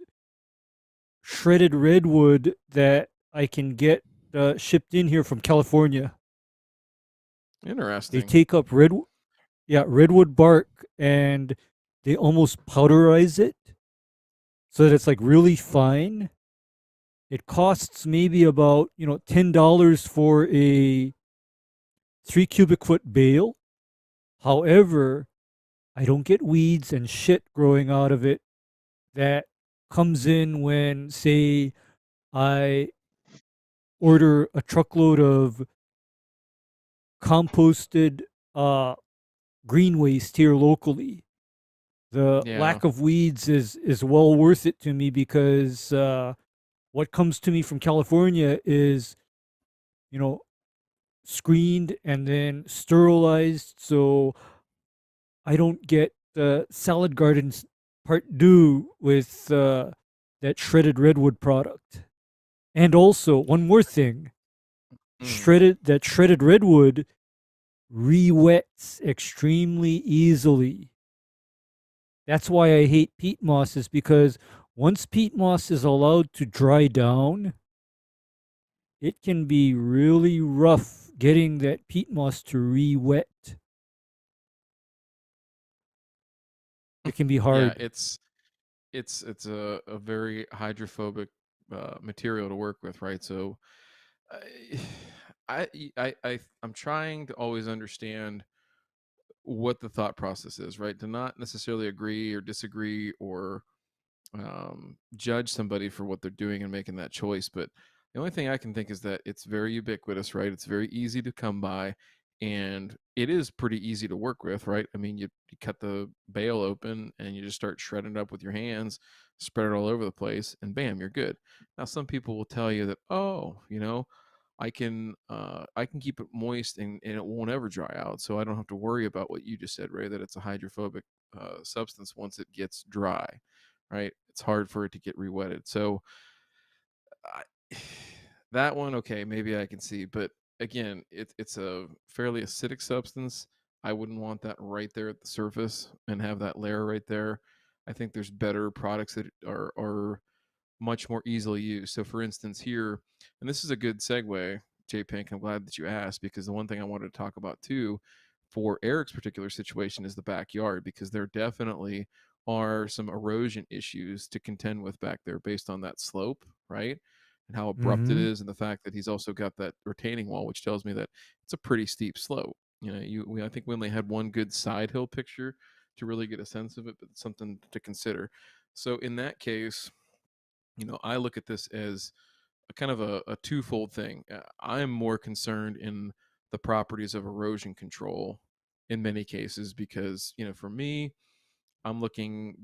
shredded redwood that I can get shipped in here from California. They Interesting. take up redwood bark, and they almost powderize it so that it's like really fine. It costs maybe about $10 for a 3 cubic foot bale. However, I don't get weeds and shit growing out of it that comes in when, say, I order a truckload of composted green waste here locally. The Yeah. lack of weeds is well worth it to me because what comes to me from California is, you know, screened and then sterilized, so I don't get salad gardens part due with that shredded redwood product. And also, one more thing, Mm. shredded redwood re-wets extremely easily. That's why I hate peat moss, is because once peat moss is allowed to dry down, it can be really rough getting that peat moss to re-wet. It can be Yeah. hard. It's a very hydrophobic material to work with, right? So I'm trying to always understand what the thought process is, right? To not necessarily agree or disagree or judge somebody for what they're doing and making that choice, but The only thing I can think is that it's very ubiquitous, right? It's very easy to come by, and it is pretty easy to work with, right? I mean, you cut the bale open and you just start shredding it up with your hands, spread it all over the place, and bam, you're good. Now, some people will tell you that, oh, I can keep it moist and it won't ever dry out, so I don't have to worry about what you just said, Ray, that it's a hydrophobic substance once it gets dry, right? It's hard for it to get re-wetted. So I, that one, okay, maybe I can see, but again, it's a fairly acidic substance. I wouldn't want that right there at the surface and have that layer right there. I think there's better products that are much more easily used. So, for instance, here, and this is a good segue, J Pink. I'm glad that you asked, because the one thing I wanted to talk about too for Eric's particular situation is the backyard, because there definitely are some erosion issues to contend with back there based on that slope, right? And how abrupt it Mm-hmm. is, and the fact that he's also got that retaining wall, which tells me that it's a pretty steep slope. I think we only had one good side hill picture to really get a sense of it, but it's something to consider. So in that case, I look at this as a kind of a twofold thing. I'm more concerned in the properties of erosion control in many cases because, for me, I'm looking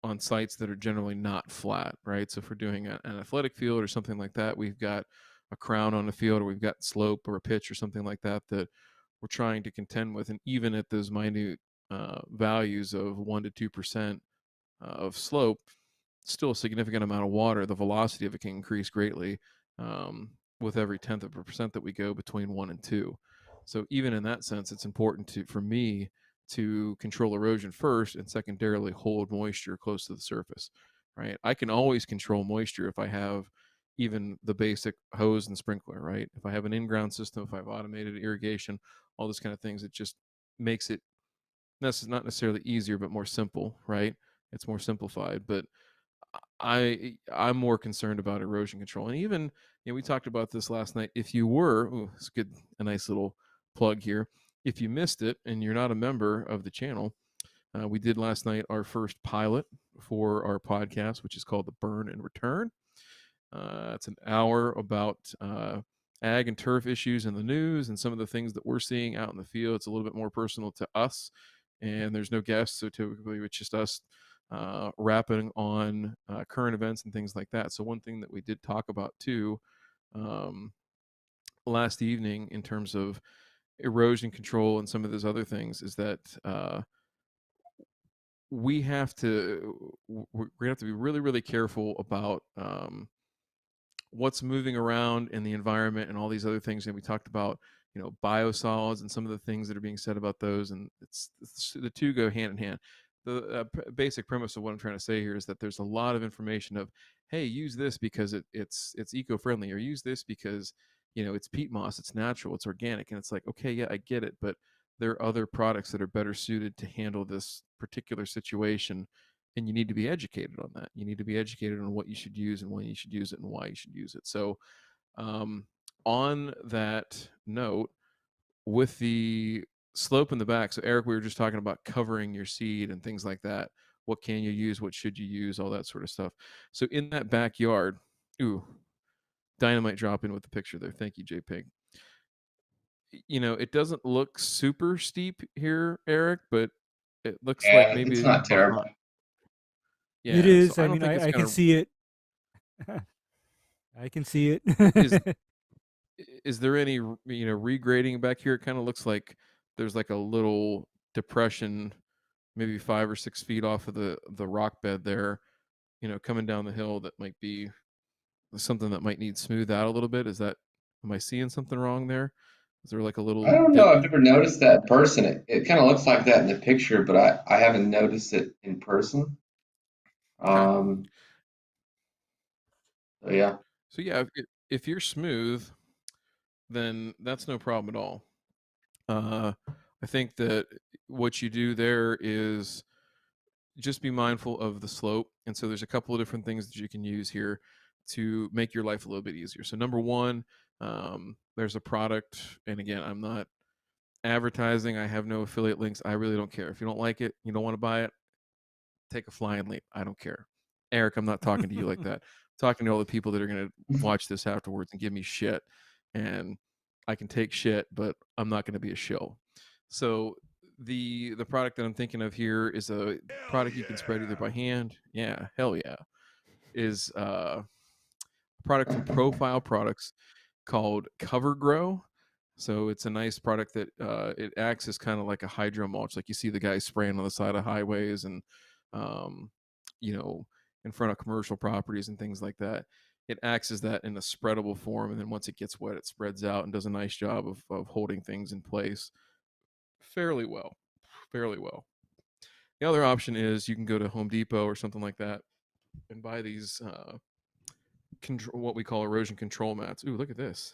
on sites that are generally not flat, right? So if we're doing an athletic field or something like that, we've got a crown on the field, or we've got slope or a pitch or something like that we're trying to contend with. And even at those minute values of 1 to 2% of slope, still a significant amount of water. The velocity of it can increase greatly with every 1/10% that we go between 1 and 2. So even in that sense, it's important for me to control erosion first, and secondarily hold moisture close to the surface. Right? I can always control moisture if I have even the basic hose and sprinkler. Right? If I have an in-ground system, if I have automated irrigation, all those kind of things, it just makes it not necessarily easier, but more simple. Right? It's more simplified, but I'm more concerned about erosion control. And even, we talked about this last night. If you were, it's good, a nice little plug here. If you missed it and you're not a member of the channel, we did last night our first pilot for our podcast, which is called The Burn and Return. It's an hour about ag and turf issues in the news and some of the things that we're seeing out in the field. It's a little bit more personal to us, and there's no guests, so typically it's just us rapping on current events and things like that. So one thing that we did talk about too um, last evening in terms of erosion control and some of those other things is that we're gonna have to be really, really careful about what's moving around in the environment and all these other things. And we talked about, biosolids and some of the things that are being said about those. And it's the two go hand in hand. The basic premise of what I'm trying to say here is that there's a lot of information of, hey, use this because it's eco-friendly, or use this because, it's peat moss, it's natural, it's organic. And it's like, okay, yeah, I get it. But there are other products that are better suited to handle this particular situation, and you need to be educated on that. You need to be educated on what you should use and when you should use it and why you should use it. So, on that note, with the slope in the back, so Eric, we were just talking about covering your seed and things like that. What can you use? What should you use? All that sort of stuff. So, in that backyard, ooh, dynamite drop in with the picture there. Thank you, J Pig. It doesn't look super steep here, Eric, but it looks like Yeah, maybe it's it's not terrible. It yeah. So is. I I don't mean, think it's I can gonna. see it. I can see Is it. is there any regrading back here? It kind of looks like there's like a little depression, maybe 5 or 6 feet off of the rock bed there, coming down the hill, that might be something that might need smoothed out a little bit. Am I seeing something wrong there? Is there like a I little don't know. dip? I've never noticed that in person. It kind of looks like that in the picture, but I haven't noticed it in person. Okay. Um, so yeah. So yeah, if you're smooth, then that's no problem at all. I think that what you do there is just be mindful of the slope. And so there's a couple of different things that you can use here to make your life a little bit easier. So number one, there's a product, and again, I'm not advertising. I have no affiliate links. I really don't care. If you don't like it, you don't want to buy it, take a flying leap. I don't care. Eric, I'm not talking to you like that. I'm talking to all the people that are going to watch this afterwards and give me shit. And I can take shit, but I'm not going to be a shill. So the product that I'm thinking of here is a product you can spread either by hand. Yeah, hell yeah. Is a product from Profile Products called Cover Grow. So it's a nice product that it acts as kind of like a hydro mulch, like you see the guys spraying on the side of highways and um, you know, in front of commercial properties and things like that. It acts as that in a spreadable form, and then once it gets wet, it spreads out and does a nice job of holding things in place fairly well. Fairly well. The other option is you can go to Home Depot or something like that and buy these what we call erosion control mats. Ooh, look at this.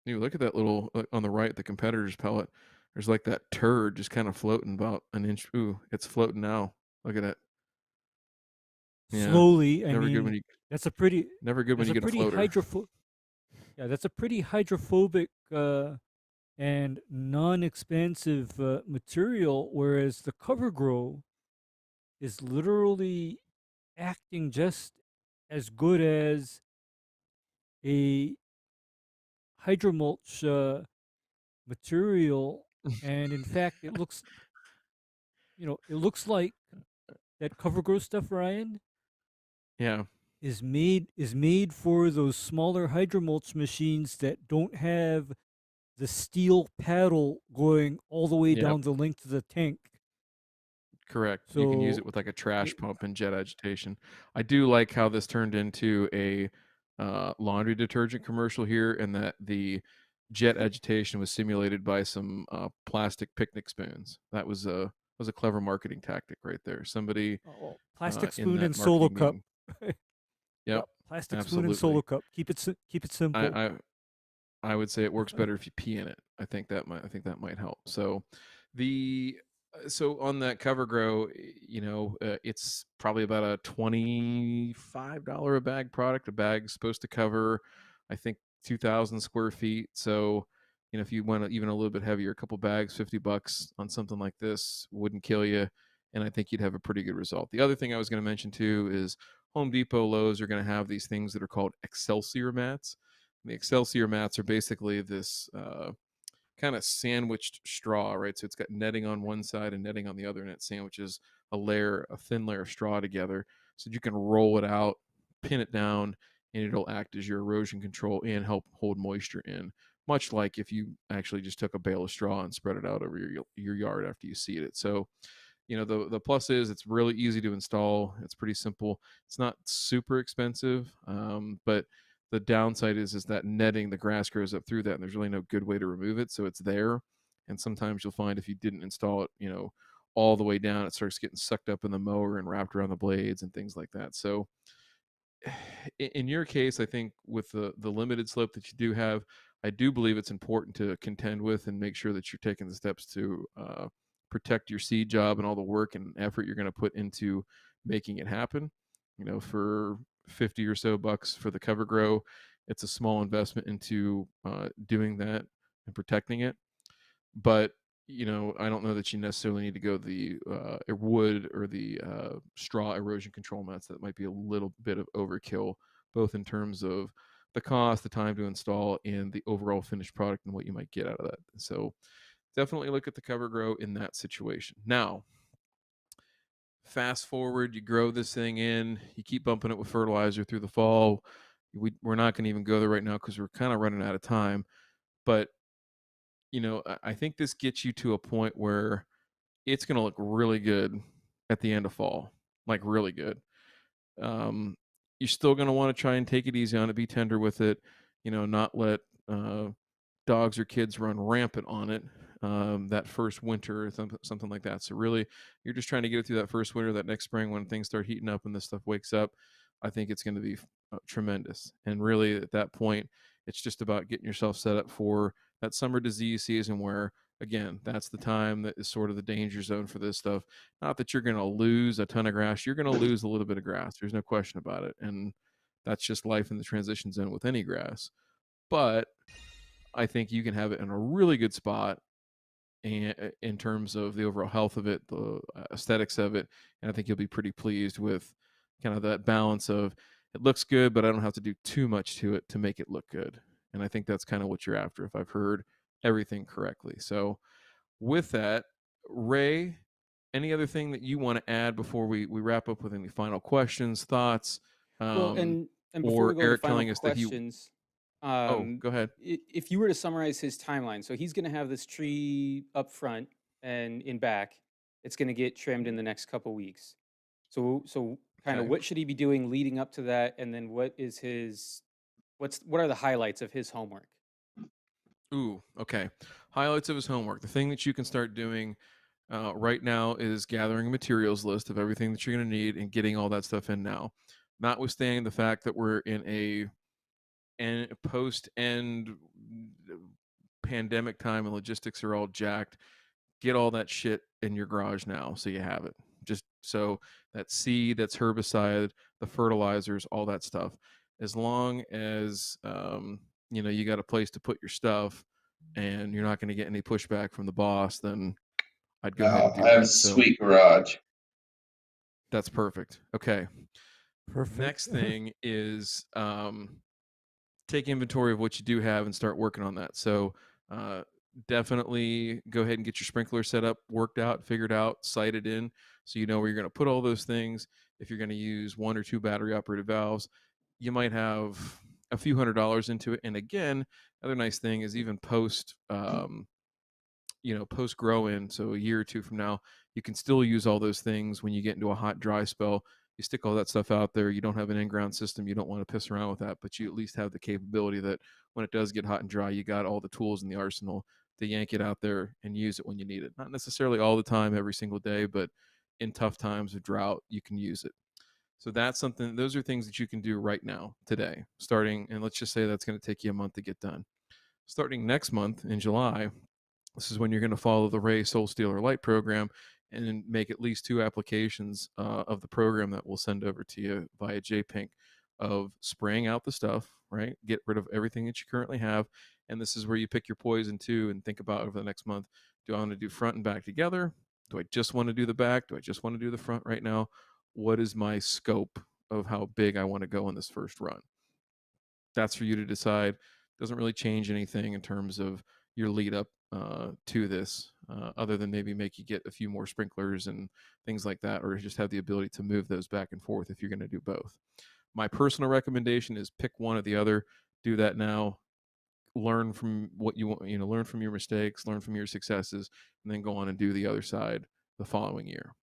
Ooh, look at that little on the right, the competitor's pellet. There's like that turd just kind of floating about an inch. Ooh, it's floating now. Look at it. Yeah. Slowly. I Never good mean, when you that's a pretty never good when you get a floater. Yeah, that's a pretty hydrophobic and non-expansive material, whereas the cover grow is literally acting just as good as a hydromulch material, and in fact, it looks, it looks like that cover grow stuff, Ryan, Yeah. is made for those smaller hydromulch machines that don't have the steel paddle going all the way Yep. down the length of the tank. Correct. You can use it So with like a trash pump and jet agitation. I do like how this turned into a laundry detergent commercial here, and that the jet agitation was simulated by some plastic plastic spoons. That was a clever marketing tactic right there. Somebody plastic in spoon that and solo marketing cup. meeting. Yep, Yep, plastic spoon and solo absolutely. cup. Keep it simple. I would say it works better if you pee in it. I think that might help. So the so on that cover grow, it's probably about a $25 a bag product. A bag's supposed to cover, I think, 2,000 square feet. So if you went even a little bit heavier, a couple bags, $50 on something like this wouldn't kill you, and I think you'd have a pretty good result. The other thing I was going to mention too is Home Depot, Lowe's are going to have these things that are called Excelsior Mats. The Excelsior Mats are basically this kind of sandwiched straw, right? So it's got netting on one side and netting on the other, and it sandwiches a thin layer of straw together, so you can roll it out, pin it down, and it'll act as your erosion control and help hold moisture in. Much like if you actually just took a bale of straw and spread it out over your yard after you seed it. So the plus is it's really easy to install. It's pretty simple. It's not super expensive, but the downside is that netting, the grass grows up through that, and there's really no good way to remove it. So it's there, and sometimes you'll find if you didn't install it, all the way down, it starts getting sucked up in the mower and wrapped around the blades and things like that. So in your case, I think with the limited slope that you do have, I do believe it's important to contend with and make sure that you're taking the steps to protect your seed job and all the work and effort you're going to put into making it happen. For 50 or so bucks for the cover grow, it's a small investment into doing that and protecting it. But I don't know that you necessarily need to go the wood or the straw erosion control mats. That might be a little bit of overkill, both in terms of the cost, the time to install, and the overall finished product and what you might get out of that. So definitely look at the cover grow in that situation. Now, fast forward, you grow this thing in, you keep bumping it with fertilizer through the fall. We're not going to even go there right now because we're kind of running out of time. But I think this gets you to a point where it's going to look really good at the end of fall, like really good. You're still going to want to try and take it easy on it, be tender with it, not let dogs or kids run rampant on it that first winter or something like that. So really, you're just trying to get it through that first winter. That next spring, when things start heating up and this stuff wakes up, I think it's going to be tremendous. And really, at that point, it's just about getting yourself set up for that summer disease season where, again, that's the time that is sort of the danger zone for this stuff. Not that you're going to lose a ton of grass. You're going to lose a little bit of grass. There's no question about it. And that's just life in the transition zone with any grass. But I think you can have it in a really good spot and in terms of the overall health of it, the aesthetics of it, and I think you'll be pretty pleased with kind of that balance of it looks good, but I don't have to do too much to it to make it look good. And I think that's kind of what you're after, if I've heard everything correctly. So with that, Ray, any other thing that you want to add before we wrap up with any final questions, thoughts, Well, um, and before we or go into Eric final telling us that he? questions, Oh, go ahead. if you were to summarize his timeline, so he's going to have this tree up front and in back. It's going to get trimmed in the next couple weeks. So kind of Okay. what should he be doing leading up to that, and then what are the highlights of his homework? Ooh, okay. Highlights of his homework. The thing that you can start doing right now is gathering a materials list of everything that you're going to need and getting all that stuff in now. Notwithstanding the fact that we're in a post-end pandemic time and logistics are all jacked, get all that shit in your garage now so you have it. Just so that seed, that's herbicide, the fertilizers, all that stuff. As long as you got a place to put your stuff and you're not going to get any pushback from the boss, then I'd go ahead and do I have a that. So sweet garage. that's perfect. Okay. Perfect. Next thing is take inventory of what you do have and start working on that. So definitely go ahead and get your sprinkler set up, worked out, figured out, sighted in, so you know where you're going to put all those things. If you're going to use 1 or 2 battery operated valves, you might have a few $100s into it. And again, another nice thing is even post post grow in, so a year or two from now, you can still use all those things when you get into a hot dry spell. You stick all that stuff out there. You don't have an in-ground system, you don't want to piss around with that, but you at least have the capability that when it does get hot and dry, you got all the tools in the arsenal to yank it out there and use it when you need it. Not necessarily all the time every single day, but in tough times of drought, you can use it. So that's something, those are things that you can do right now, today, starting, and let's just say that's going to take you a month to get done. Starting next month in July, this is when you're going to follow the Ray Soul Stealer Light program and make at least 2 applications of the program that we'll send over to you via JPink of spraying out the stuff, right? Get rid of everything that you currently have. And this is where you pick your poison too and think about over the next month, do I want to do front and back together? Do I just want to do the back? Do I just want to do the front right now? What is my scope of how big I want to go in this first run? That's for you to decide. Doesn't really change anything in terms of your lead up to this, other than maybe make you get a few more sprinklers and things like that, or just have the ability to move those back and forth if you're going to do both. My personal recommendation is pick one or the other. Do that now. Learn from what you want, learn from your mistakes, learn from your successes, and then go on and do the other side the following year.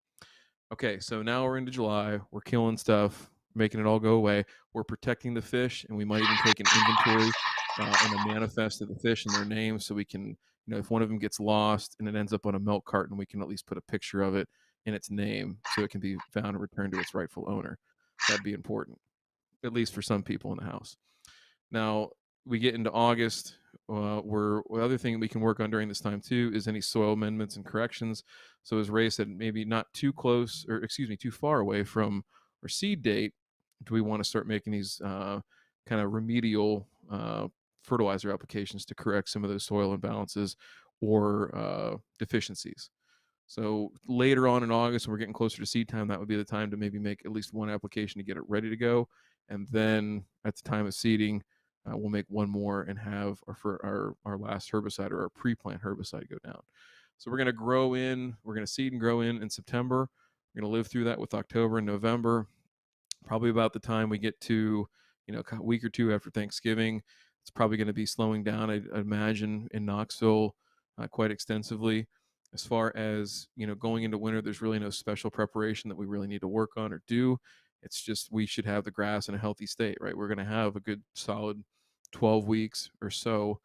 Okay, so now we're into July. We're killing stuff, making it all go away. We're protecting the fish, and we might even take an inventory and a manifest of the fish and their names, so we can, if one of them gets lost and it ends up on a milk carton, we can at least put a picture of it in its name, so it can be found and returned to its rightful owner. That'd be important, at least for some people in the house. Now we get into August. The other thing we can work on during this time too is any soil amendments and corrections. So as Ray said, maybe not too close, or excuse me, too far away from our seed date. Do we want to start making these kind of remedial fertilizer applications to correct some of those soil imbalances or deficiencies? So later on in August, when we're getting closer to seed time, that would be the time to maybe make at least one application to get it ready to go. And then at the time of seeding, we'll make one more and have our last herbicide or our pre-plant herbicide go down. So we're going to grow in, we're going to seed and grow in September. We're going to live through that with October and November. Probably about the time we get to, a week or two after Thanksgiving, it's probably going to be slowing down, I'd imagine, in Knoxville quite extensively. As far as, going into winter, there's really no special preparation that we really need to work on or do. It's just we should have the grass in a healthy state, right? We're going to have a good solid 12 weeks or so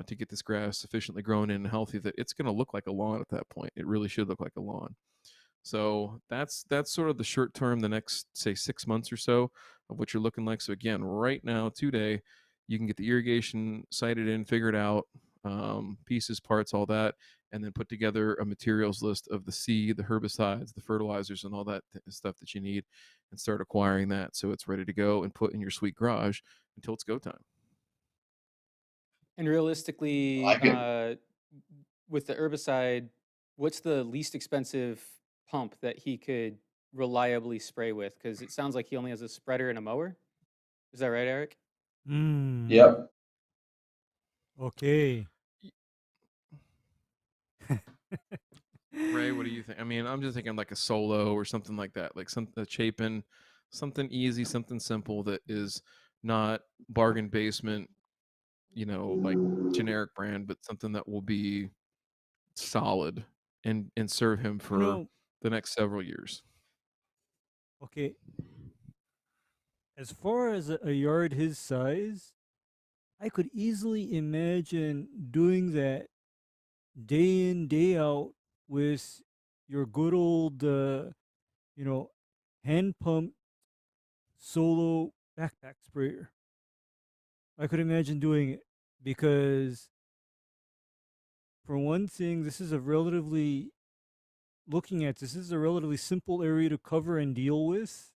to get this grass sufficiently grown in and healthy that it's going to look like a lawn at that point. It really should look like a lawn. So that's sort of the short term, the next, say, 6 months or so of what you're looking like. So again, right now, today, you can get the irrigation sighted in, figured out, pieces, parts, all that, and then put together a materials list of the seed, the herbicides, the fertilizers, and all that stuff that you need, and start acquiring that so it's ready to go and put in your sweet garage until it's go time. And realistically, I like it. with the herbicide, what's the least expensive pump that he could reliably spray with? Because it sounds like he only has a spreader and a mower. Is that right, Eric? Yep. Okay. Ray, what do you think? I mean, I'm just thinking like a solo or something like that, like a Chapin, something easy, something simple that is not bargain basement, like generic brand, but something that will be solid and serve him You for know, the next several years. okay. As far as a yard his size, I could easily imagine doing that day in, day out with your good old, hand pump solo backpack sprayer. I could imagine doing it because, for one thing, this is a relatively simple area to cover and deal with.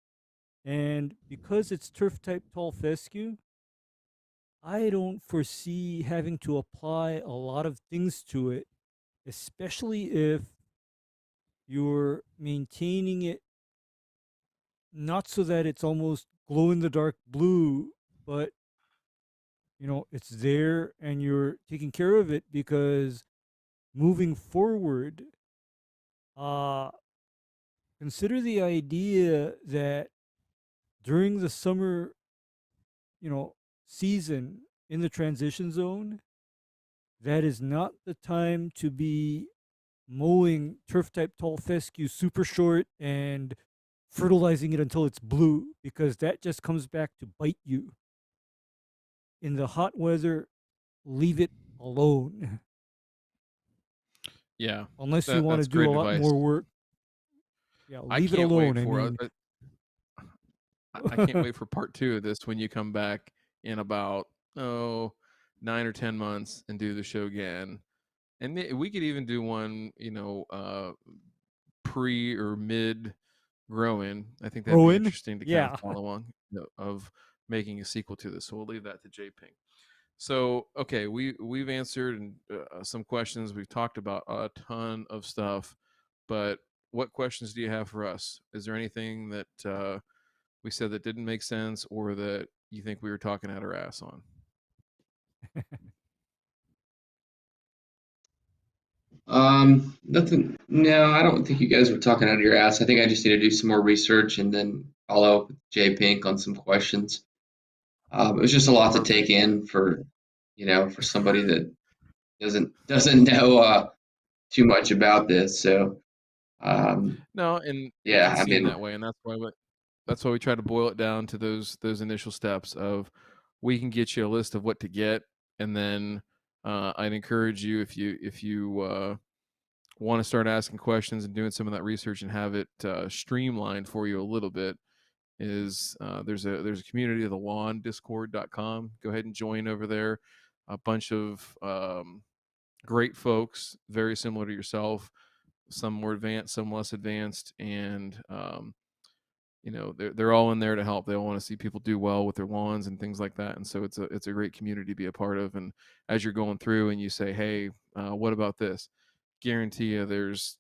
And because it's turf type tall fescue, I don't foresee having to apply a lot of things to it, especially if you're maintaining it not so that it's almost glow in the dark blue, but it's there and you're taking care of it because moving forward, uh consider the idea that during the summer, season in the transition zone, that is not the time to be mowing turf type tall fescue super short and fertilizing it until it's blue, because that just comes back to bite you. In the hot weather, leave it alone. Yeah, Unless you want to that's do great a lot advice. more work. Yeah, I leave it can't alone. wait I for mean, I can't wait for part 2 of this when you come back in about 9 or 10 months and do the show again. And we could even do one, pre or mid growing. I think that'd be Rowan, interesting to kind of yeah. follow on of making a sequel to this. So we'll leave that to J Pink. So okay, we've answered some questions. We've talked about a ton of stuff, but what questions do you have for us? Is there anything that we said that didn't make sense, or that you think we were talking out our ass on? Nothing. No, I don't think you guys were talking out of your ass. I think I just need to do some more research and then follow up with Jay Pink on some questions. It was just a lot to take in for somebody that doesn't know too much about this. So, No, and it yeah, can I seem mean, that way, and that's why we try to boil it down to those initial steps of we can get you a list of what to get, and then I'd encourage you if you want to start asking questions and doing some of that research and have it streamlined for you a little bit. Is there's a community of the lawn discord.com. Go ahead and join over there. A bunch of great folks, very similar to yourself, some more advanced, some less advanced, and they're all in there to help. They all want to see people do well with their lawns and things like that. And so it's a great community to be a part of. And as you're going through and you say, hey, what about this? Guarantee you there's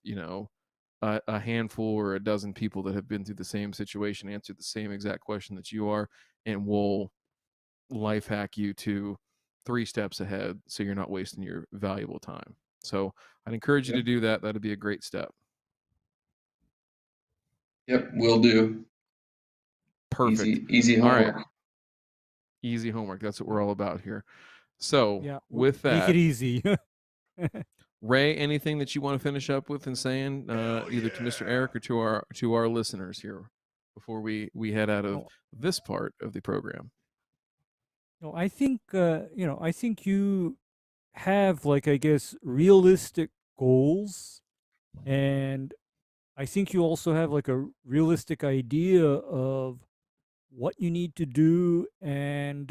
a handful or a dozen people that have been through the same situation, answered the same exact question that you are, and will life hack you to 3 steps ahead so you're not wasting your valuable time. So I'd encourage you to yep, do that. That'd be a great step. yep, will do. Perfect. Easy All right. homework. Easy homework. That's what we're all about here. So Yeah, with make it that, easy. Ray, anything that you want to finish up with and saying, either to Mr. Eric or to our listeners here before we head out of No, this part of the program? no, I think you have, like, I guess, realistic goals, and I think you also have like a realistic idea of what you need to do, and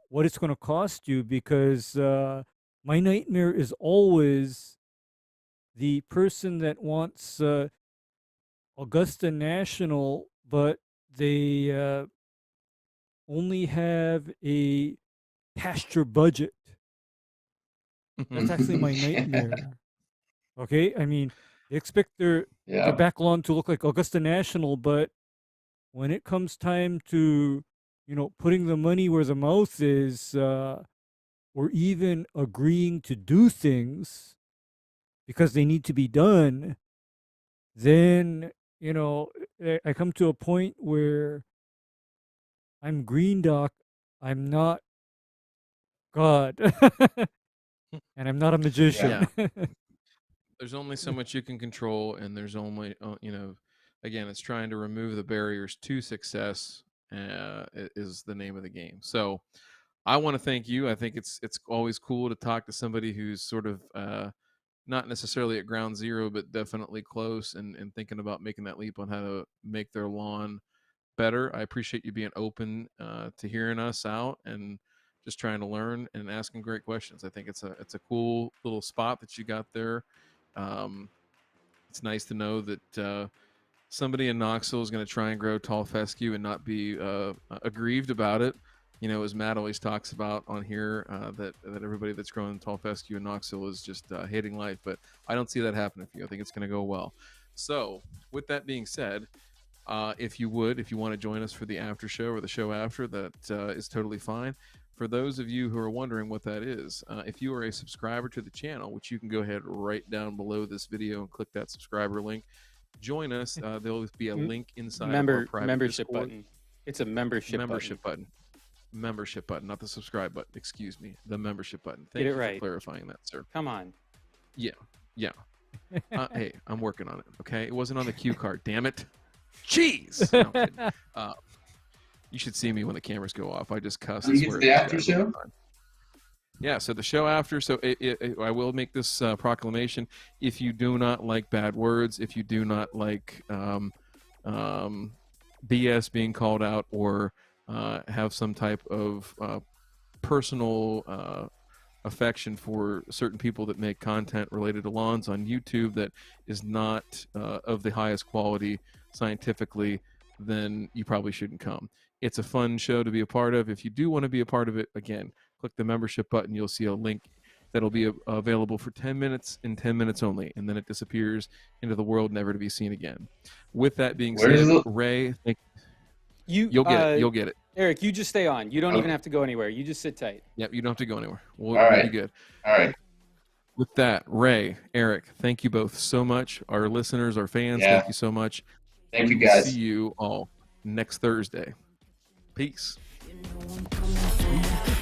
what it's going to cost you, because my nightmare is always the person that wants Augusta National, but they only have a pasture budget. That's actually my nightmare. Okay, I mean, they expect their Yeah. back lawn to look like Augusta National, but when it comes time to, putting the money where the mouth is, or even agreeing to do things because they need to be done, then, I come to a point where I'm Green Doc, I'm not God, and I'm not a magician. Yeah. There's only so much you can control, and there's only, again, it's trying to remove the barriers to success is the name of the game. So I want to thank you. I think it's always cool to talk to somebody who's sort of not necessarily at ground zero, but definitely close and thinking about making that leap on how to make their lawn better. I appreciate you being open to hearing us out and just trying to learn and asking great questions. I think it's a cool little spot that you got there. It's nice to know that somebody in Knoxville is going to try and grow tall fescue and not be aggrieved about it. As Matt always talks about on here, that everybody that's growing tall fescue in Knoxville is just hating life. But I don't see that happening for you. I think it's going to go well. So, with that being said, if you want to join us for the after show or the show after, that is totally fine. For those of you who are wondering what that is, if you are a subscriber to the channel, which you can go ahead right down below this video and click that subscriber link, join us. There'll be a link inside of our private membership Discord. button. It's a membership button. Membership button, not the subscribe button. Excuse me, the membership button. Get it Thank you right. for clarifying that, sir. Come on. Yeah. Hey, I'm working on it. Okay, it wasn't on the cue card. Damn it. Jeez. No, I'm kidding. You should see me when the cameras go off. I just cuss. You get to the after show? Yeah, so the show after. So I will make this proclamation. If you do not like bad words, if you do not like BS being called out, or have some type of personal affection for certain people that make content related to lawns on YouTube that is not of the highest quality scientifically, then you probably shouldn't come. It's a fun show to be a part of. If you do want to be a part of it, again, click the membership button. You'll see a link that'll be available for 10 minutes and 10 minutes only, and then it disappears into the world, never to be seen again. With that being said, Ray, you'll get it. You'll get it. Eric, you just stay on. You don't even have to go anywhere. You just sit tight. Yep, you don't have to go anywhere. We'll be good. All right. With that, Ray, Eric, thank you both so much. Our listeners, our fans, thank you so much. Thank you, guys. See you all next Thursday. Peace. You know I'm coming through.